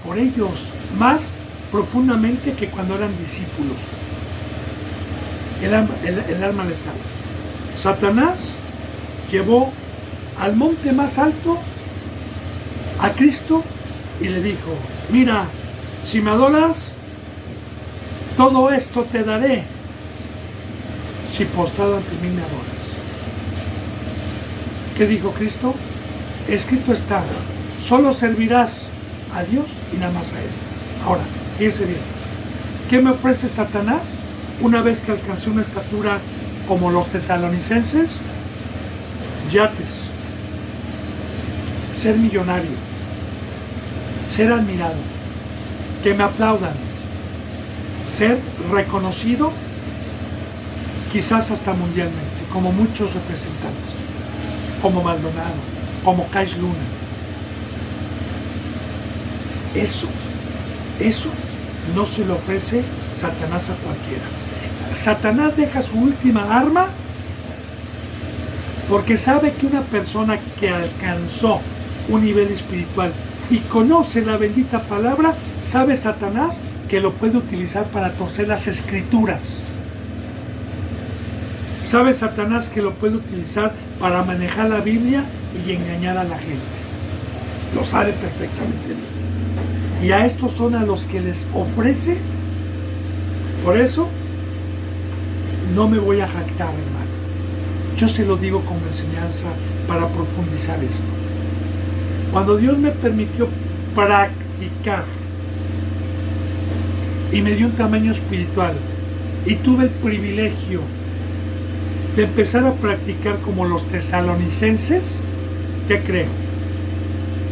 por ellos más profundamente que cuando eran discípulos. El arma letal. Satanás llevó al monte más alto a Cristo y le dijo, mira, si me adoras, todo esto te daré, si postrado ante mí me adoras. ¿Qué dijo Cristo? Escrito está, solo servirás a Dios y nada más a Él. Ahora, fíjense bien, ¿qué me ofrece Satanás una vez que alcancé una estatura como los tesalonicenses? Yates, ser millonario, ser admirado, que me aplaudan, ser reconocido, quizás hasta mundialmente, como muchos representantes, como Maldonado, como Kais Luna. Eso no se lo ofrece Satanás a cualquiera. Satanás deja su última arma porque sabe que una persona que alcanzó un nivel espiritual y conoce la bendita palabra, sabe Satanás que lo puede utilizar para torcer las escrituras. Sabe Satanás que lo puede utilizar para manejar la Biblia y engañar a la gente. Lo sabe perfectamente bien. Y a estos son a los que les ofrece. Por eso no me voy a jactar, hermano. Yo se lo digo como enseñanza para profundizar esto. Cuando Dios me permitió practicar y me dio un tamaño espiritual. Y tuve el privilegio de empezar a practicar como los tesalonicenses. ¿Qué creo?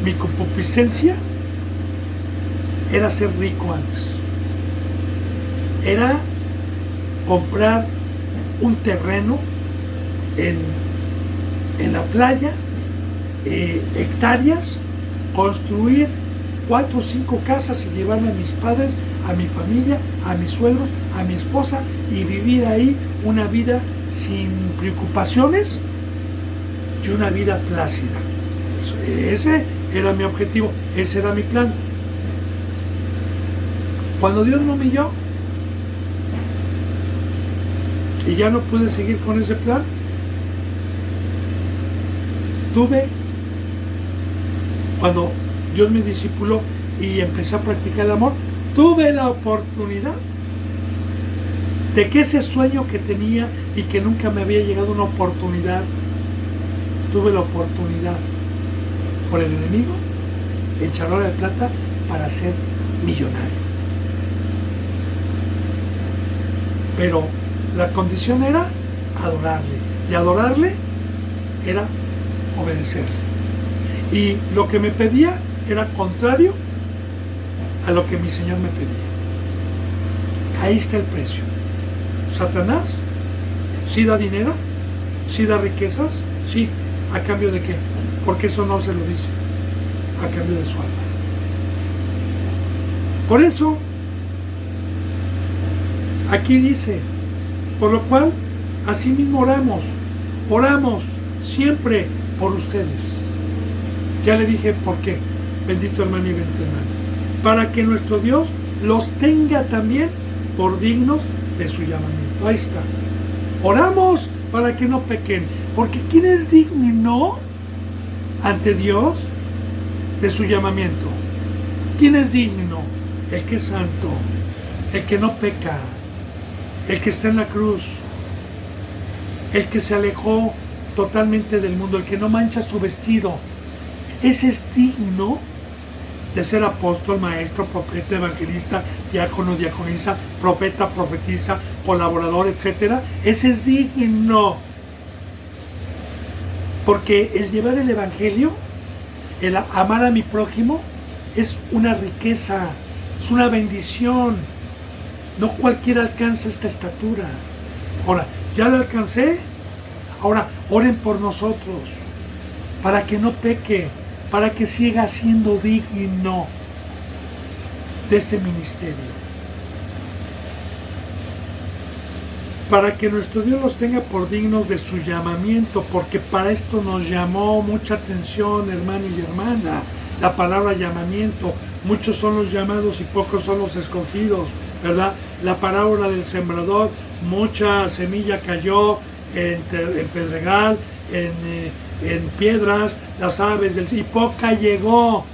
Mi concupiscencia era ser rico antes. Era comprar un terreno en la playa, hectáreas, construir 4 o 5 casas y llevarme a mis padres, a mi familia, a mis suegros, a mi esposa y vivir ahí una vida sin preocupaciones y una vida plácida. Ese era mi objetivo, ese era mi plan. Cuando Dios me humilló y ya no pude seguir con ese plan, cuando Dios me discipuló y empecé a practicar el amor, tuve la oportunidad de que ese sueño que tenía y que nunca me había llegado una oportunidad, tuve la oportunidad por el enemigo en charola de plata para ser millonario. Pero la condición era adorarle, y adorarle era obedecerle. Y lo que me pedía era contrario a lo que mi Señor me pedía. Ahí está el precio. Satanás sí da dinero, sí da riquezas, sí. ¿A cambio de qué? Porque eso no se lo dice. A cambio de su alma. Por eso, aquí dice, por lo cual, así mismo oramos siempre por ustedes. Ya le dije por qué, bendito hermano y bendita hermana, para que nuestro Dios los tenga también por dignos de su llamamiento. Ahí está. Oramos para que no pequen, porque ¿quién es digno ante Dios de su llamamiento? ¿Quién es digno? El que es santo, el que no peca, el que está en la cruz, el que se alejó totalmente del mundo, el que no mancha su vestido. Ese es digno de ser apóstol, maestro, profeta, evangelista, diácono, diaconisa, profeta, profetisa, colaborador, etc. Ese es digno. Porque el llevar el evangelio, el amar a mi prójimo, es una riqueza, es una bendición. No cualquiera alcanza esta estatura. Ahora, ya la alcancé. Ahora, oren por nosotros, para que no peque, para que siga siendo digno de este ministerio. Para que nuestro Dios los tenga por dignos de su llamamiento, porque para esto nos llamó. Mucha atención, hermano y hermana, la palabra llamamiento. Muchos son los llamados y pocos son los escogidos, ¿verdad? La parábola del sembrador, mucha semilla cayó en pedregal, en piedras, las aves del cielo, y poca llegó.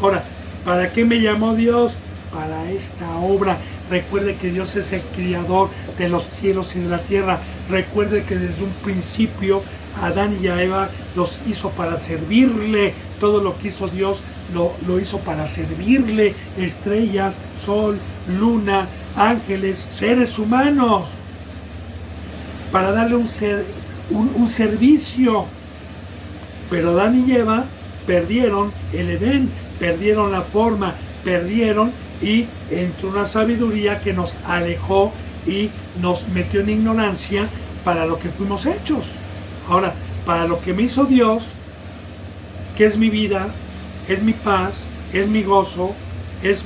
Ahora, ¿para qué me llamó Dios? Para esta obra. Recuerde que Dios es el creador de los cielos y de la tierra. Recuerde que desde un principio Adán y a Eva los hizo para servirle. Todo lo que hizo Dios lo hizo para servirle. Estrellas, sol, luna, ángeles, seres humanos. Para darle un servicio. Pero Adán y Eva perdieron el Edén, perdieron la forma, perdieron, y entró una sabiduría que nos alejó y nos metió en ignorancia para lo que fuimos hechos. Ahora, para lo que me hizo Dios, que es mi vida, es mi paz, es mi gozo, es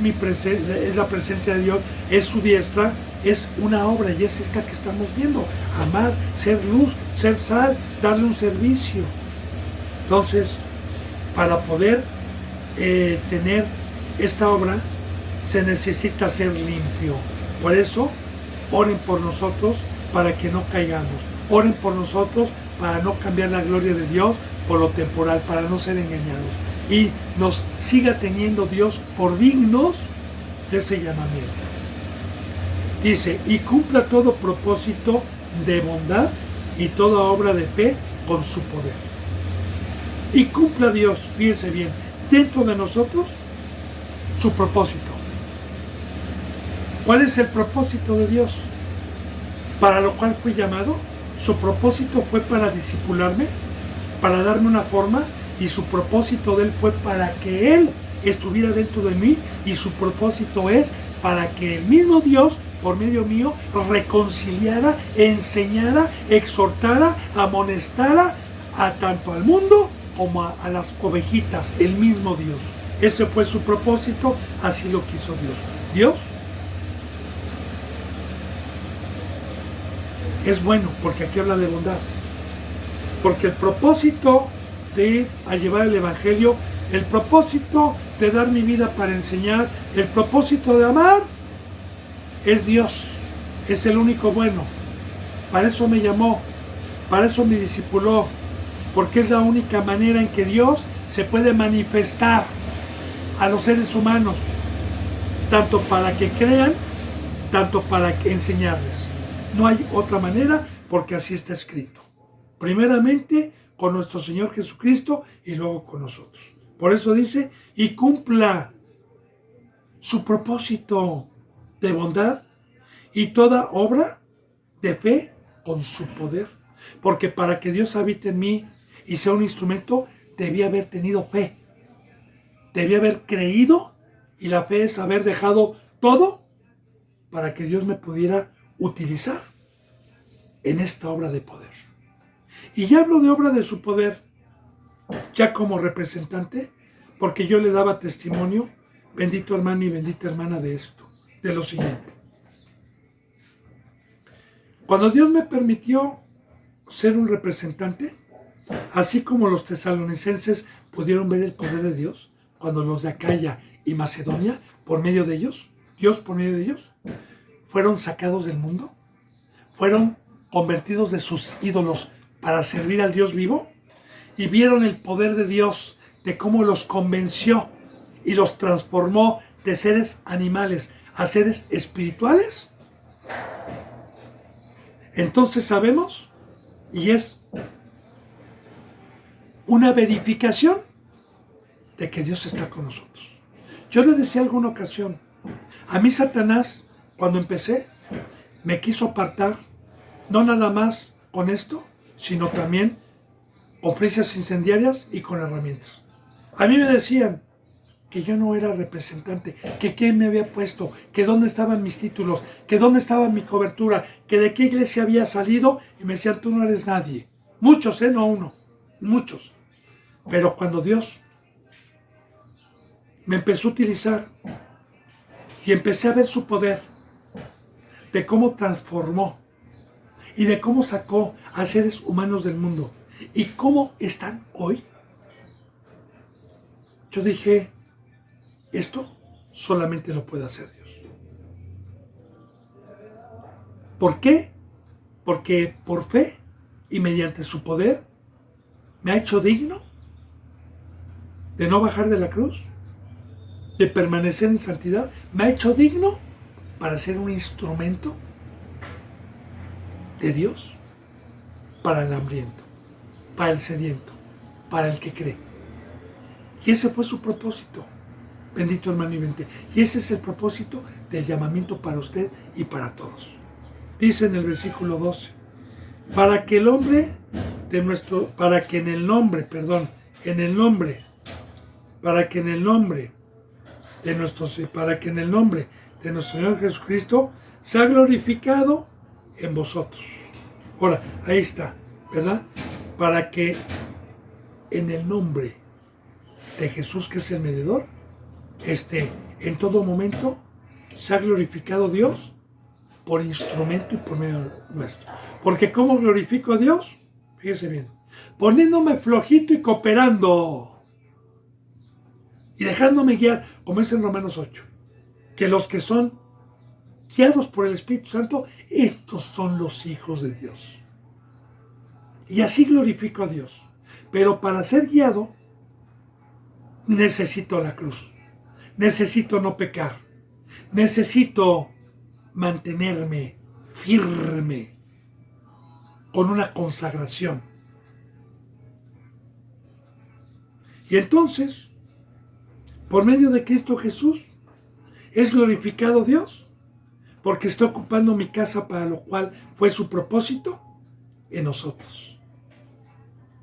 la presencia de Dios, es su diestra, es una obra, y es esta que estamos viendo: amar, ser luz, ser sal, darle un servicio. Entonces, para poder tener esta obra, se necesita ser limpio. Por eso, oren por nosotros para que no caigamos. Oren por nosotros para no cambiar la gloria de Dios por lo temporal, para no ser engañados. Y nos siga teniendo Dios por dignos de ese llamamiento. Dice, y cumpla todo propósito de bondad y toda obra de fe con su poder. Y cumpla Dios, fíjense bien, dentro de nosotros su propósito. ¿Cuál es el propósito de Dios? Para lo cual fui llamado. Su propósito fue para discipularme, para darme una forma, y su propósito de Él fue para que Él estuviera dentro de mí, y su propósito es para que el mismo Dios, por medio mío, reconciliara, enseñara, exhortara, amonestara a tanto al mundo como a las ovejitas, el mismo Dios. Ese fue su propósito, así lo quiso Dios. Dios es bueno, porque aquí habla de bondad. Porque el propósito de ir a llevar el Evangelio, el propósito de dar mi vida para enseñar, el propósito de amar, es Dios. Es el único bueno. Para eso me llamó, para eso me discipuló, porque es la única manera en que Dios se puede manifestar a los seres humanos, tanto para que crean, tanto para que enseñarles. No hay otra manera, porque así está escrito. Primeramente con nuestro Señor Jesucristo y luego con nosotros. Por eso dice, y cumpla su propósito de bondad y toda obra de fe con su poder. Porque para que Dios habite en mí y sea un instrumento, debía haber tenido fe. Debía haber creído, y la fe es haber dejado todo para que Dios me pudiera utilizar en esta obra de poder. Y ya hablo de obra de su poder, ya como representante, porque yo le daba testimonio, bendito hermano y bendita hermana, de esto, de lo siguiente. Cuando Dios me permitió ser un representante, así como los tesalonicenses pudieron ver el poder de Dios, cuando los de Acaya y Macedonia, por medio de ellos, Dios por medio de ellos, fueron sacados del mundo, fueron convertidos de sus ídolos para servir al Dios vivo, y vieron el poder de Dios, de cómo los convenció y los transformó de seres animales a seres espirituales. Entonces sabemos, y es una verificación de que Dios está con nosotros. Yo le decía alguna ocasión, a mí Satanás, cuando empecé, me quiso apartar, no nada más con esto, sino también con flechas incendiarias y con herramientas. A mí me decían que yo no era representante, que quién me había puesto, que dónde estaban mis títulos, que dónde estaba mi cobertura, que de qué iglesia había salido, y me decían, tú no eres nadie. Muchos, no uno, muchos. Pero cuando Dios me empezó a utilizar y empecé a ver su poder, de cómo transformó y de cómo sacó a seres humanos del mundo y cómo están hoy, yo dije, esto solamente lo puede hacer Dios. ¿Por qué? Porque por fe y mediante su poder me ha hecho digno de no bajar de la cruz, de permanecer en santidad, me ha hecho digno para ser un instrumento de Dios para el hambriento, para el sediento, para el que cree. Y ese fue su propósito, bendito hermano y bendita. Y ese es el propósito del llamamiento para usted y para todos. Dice en el versículo 12, para que el hombre de nuestro, para que en el nombre de nuestro Señor Jesucristo sea glorificado en vosotros. Ahora, ahí está, ¿verdad? Para que en el nombre de Jesús, que es el mediador, en todo momento sea glorificado Dios por instrumento y por medio nuestro. Porque ¿cómo glorifico a Dios? Fíjese bien, poniéndome flojito y cooperando y dejándome guiar, como dice en Romanos 8, que los que son guiados por el Espíritu Santo, estos son los hijos de Dios. Y así glorifico a Dios. Pero para ser guiado, necesito la cruz. Necesito no pecar. Necesito mantenerme firme con una consagración. Y entonces, por medio de Cristo Jesús, es glorificado Dios porque está ocupando mi casa para lo cual fue su propósito en nosotros.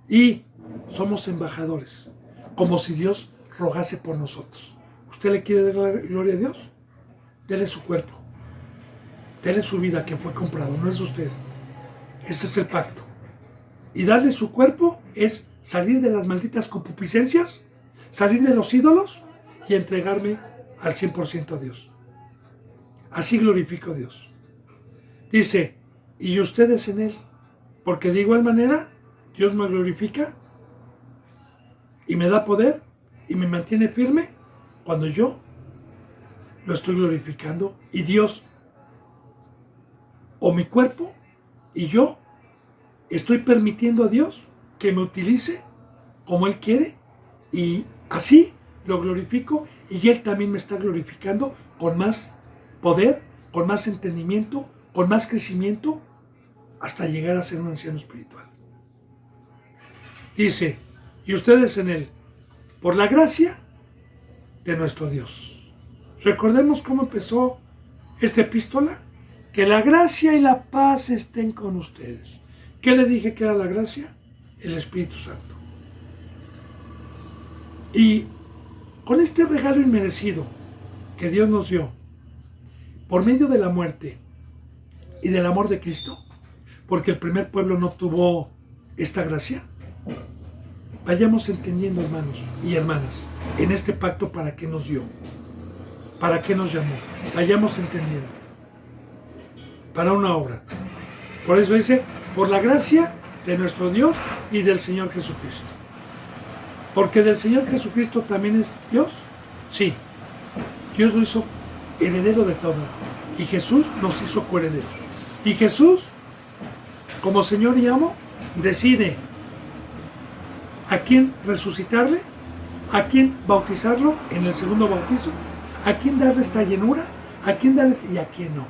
Y somos embajadores, como si Dios rogase por nosotros. ¿Usted le quiere dar gloria a Dios? Dele su cuerpo, dele su vida que fue comprado, no es usted. Ese es el pacto. Y darle su cuerpo es salir de las malditas concupiscencias, salir de los ídolos y entregarme al 100% a Dios. Así glorifico a Dios. Dice, y ustedes en Él, porque de igual manera Dios me glorifica y me da poder y me mantiene firme cuando yo lo estoy glorificando y Dios o mi cuerpo y yo estoy permitiendo a Dios que me utilice como Él quiere y así lo glorifico y Él también me está glorificando con más poder, con más entendimiento, con más crecimiento hasta llegar a ser un anciano espiritual. Dice, y ustedes en Él, por la gracia de nuestro Dios. Recordemos cómo empezó esta epístola, que la gracia y la paz estén con ustedes. ¿Qué le dije que era la gracia? El Espíritu Santo. Y con este regalo inmerecido que Dios nos dio, por medio de la muerte y del amor de Cristo, porque el primer pueblo no tuvo esta gracia, vayamos entendiendo, hermanos y hermanas, en este pacto para qué nos dio, para qué nos llamó, vayamos entendiendo, para una obra. Por eso dice, por la gracia de nuestro Dios y del Señor Jesucristo. Porque del Señor Jesucristo también es Dios. Sí, Dios lo hizo heredero de todo. Y Jesús nos hizo coherederos. Y Jesús, como Señor y amo, decide a quién resucitarle, a quién bautizarlo en el segundo bautizo, a quién darle esta llenura, a quién darle y a quién no.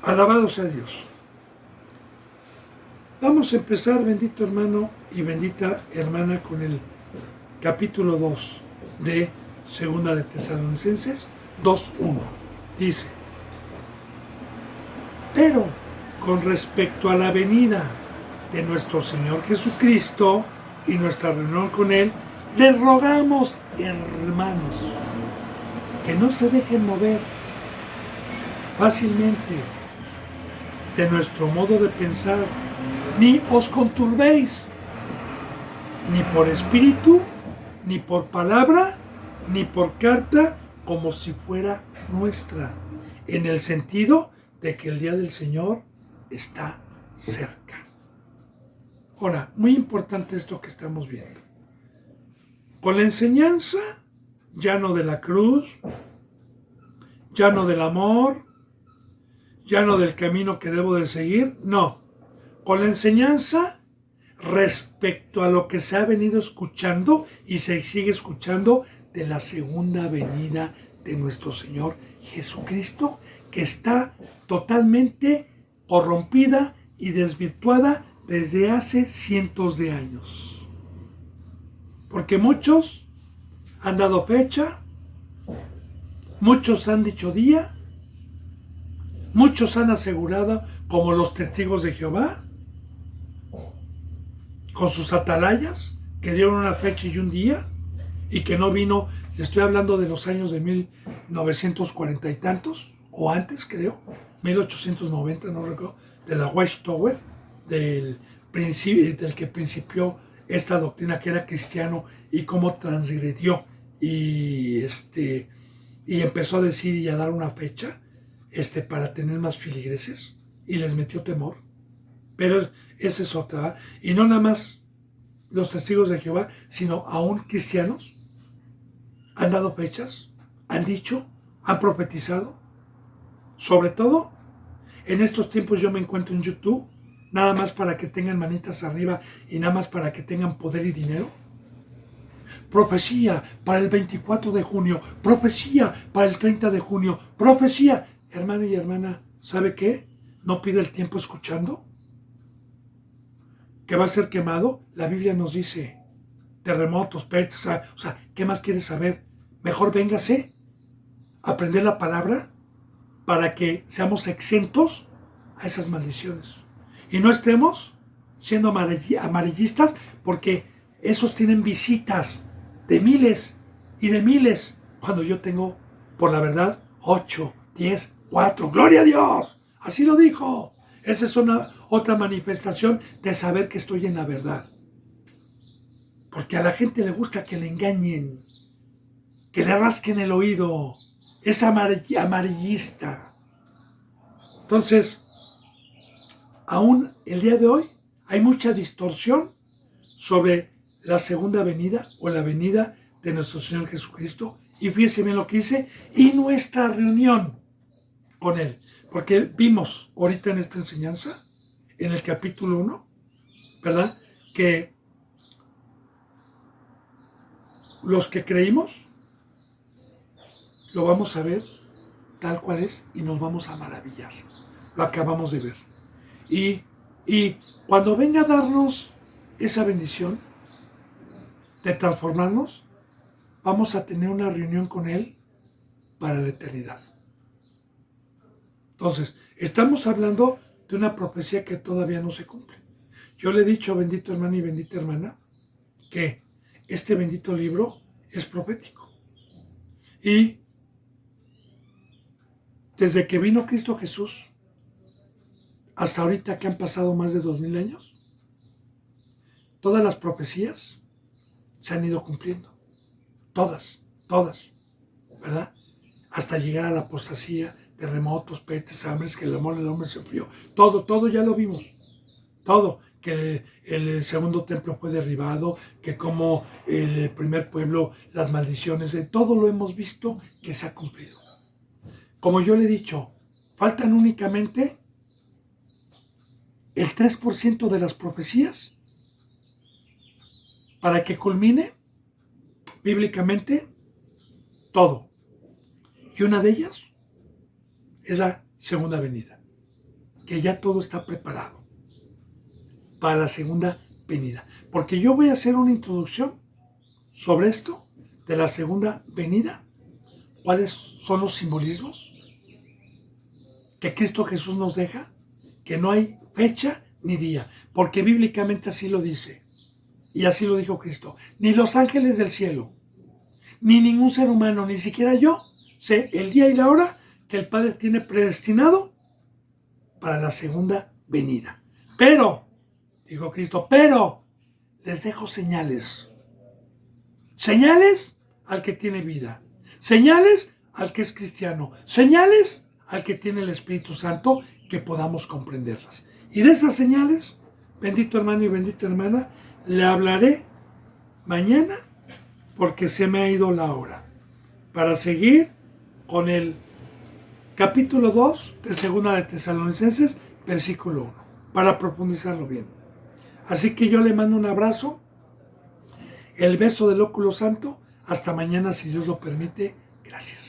Alabado sea Dios. Vamos a empezar, bendito hermano y bendita hermana, con el capítulo 2 de Segunda de Tesalonicenses 2:1. Dice, pero con respecto a la venida de nuestro Señor Jesucristo y nuestra reunión con Él, les rogamos, hermanos, que no se dejen mover fácilmente de nuestro modo de pensar, ni os conturbéis, ni por espíritu, ni por palabra, ni por carta, como si fuera nuestra, en el sentido de que el día del Señor está cerca. Ahora, muy importante esto que estamos viendo. Con la enseñanza, ya no de la cruz, ya no del amor, ya no del camino que debo de seguir, no. Con la enseñanza respecto a lo que se ha venido escuchando y se sigue escuchando de la segunda venida de nuestro Señor Jesucristo, que está totalmente corrompida y desvirtuada desde hace cientos de años. Porque muchos han dado fecha, muchos han dicho día, muchos han asegurado, como los testigos de Jehová, con sus atalayas, que dieron una fecha y un día, y que no vino. Le estoy hablando de los años de 1940 y tantos, o antes creo, 1890, no recuerdo, de la Watchtower, del que principió esta doctrina, que era cristiano, y cómo transgredió y empezó a decir y a dar una fecha para tener más filigreses, y les metió temor. Pero esa es otra, y no nada más los testigos de Jehová, sino aún cristianos han dado fechas, han dicho, han profetizado. Sobre todo en estos tiempos yo me encuentro en YouTube, nada más para que tengan manitas arriba y nada más para que tengan poder y dinero. Profecía para el 24 de junio, profecía para el 30 de junio, profecía. Hermano y hermana, ¿sabe qué? ¿No pide el tiempo escuchando? ¿Que va a ser quemado? La Biblia nos dice terremotos, pestes, o sea, ¿qué más quieres saber? Mejor véngase aprender la palabra para que seamos exentos a esas maldiciones. Y no estemos siendo amarillistas, porque esos tienen visitas de miles y de miles, cuando yo tengo, por la verdad, 8, 10, 4. ¡Gloria a Dios! Así lo dijo. Esa es otra manifestación de saber que estoy en la verdad. Porque a la gente le gusta que le engañen, que le rasquen el oído. Es amarillista. Entonces, aún el día de hoy hay mucha distorsión sobre la segunda venida o la venida de nuestro Señor Jesucristo. Y fíjense bien lo que dice, y nuestra reunión con Él. Porque vimos ahorita en esta enseñanza, en el capítulo 1, ¿verdad? Que los que creímos lo vamos a ver tal cual es y nos vamos a maravillar. Lo acabamos de ver. Y cuando venga a darnos esa bendición de transformarnos, vamos a tener una reunión con Él para la eternidad. Entonces, estamos hablando de una profecía que todavía no se cumple. Yo le he dicho, bendito hermano y bendita hermana, que este bendito libro es profético. Y desde que vino Cristo Jesús, hasta ahorita que han pasado más de 2000 años, todas las profecías se han ido cumpliendo. Todas, ¿verdad? Hasta llegar a la apostasía, terremotos, pestes, hambres, que el amor del hombre se enfrió. Todo ya lo vimos. Todo. Que el segundo templo fue derribado, que como el primer pueblo, las maldiciones, de todo lo hemos visto que se ha cumplido. Como yo le he dicho, faltan únicamente el 3% de las profecías para que culmine bíblicamente todo. Y una de ellas es la segunda venida, que ya todo está preparado para la segunda venida. Porque yo voy a hacer una introducción sobre esto de la segunda venida, cuáles son los simbolismos que Cristo Jesús nos deja, que no hay fecha ni día, porque bíblicamente así lo dice, y así lo dijo Cristo. Ni los ángeles del cielo, ni ningún ser humano, ni siquiera yo, sé el día y la hora que el Padre tiene predestinado para la segunda venida. Pero, dijo Cristo, pero les dejo señales. Señales al que tiene vida. Señales al que es cristiano. Señales al que tiene el Espíritu Santo, que podamos comprenderlas. Y de esas señales, bendito hermano y bendita hermana, le hablaré mañana, porque se me ha ido la hora, para seguir con el capítulo 2 de Segunda de Tesalonicenses, versículo 1, para profundizarlo bien. Así que yo le mando un abrazo, el beso del óculo santo, hasta mañana si Dios lo permite. Gracias.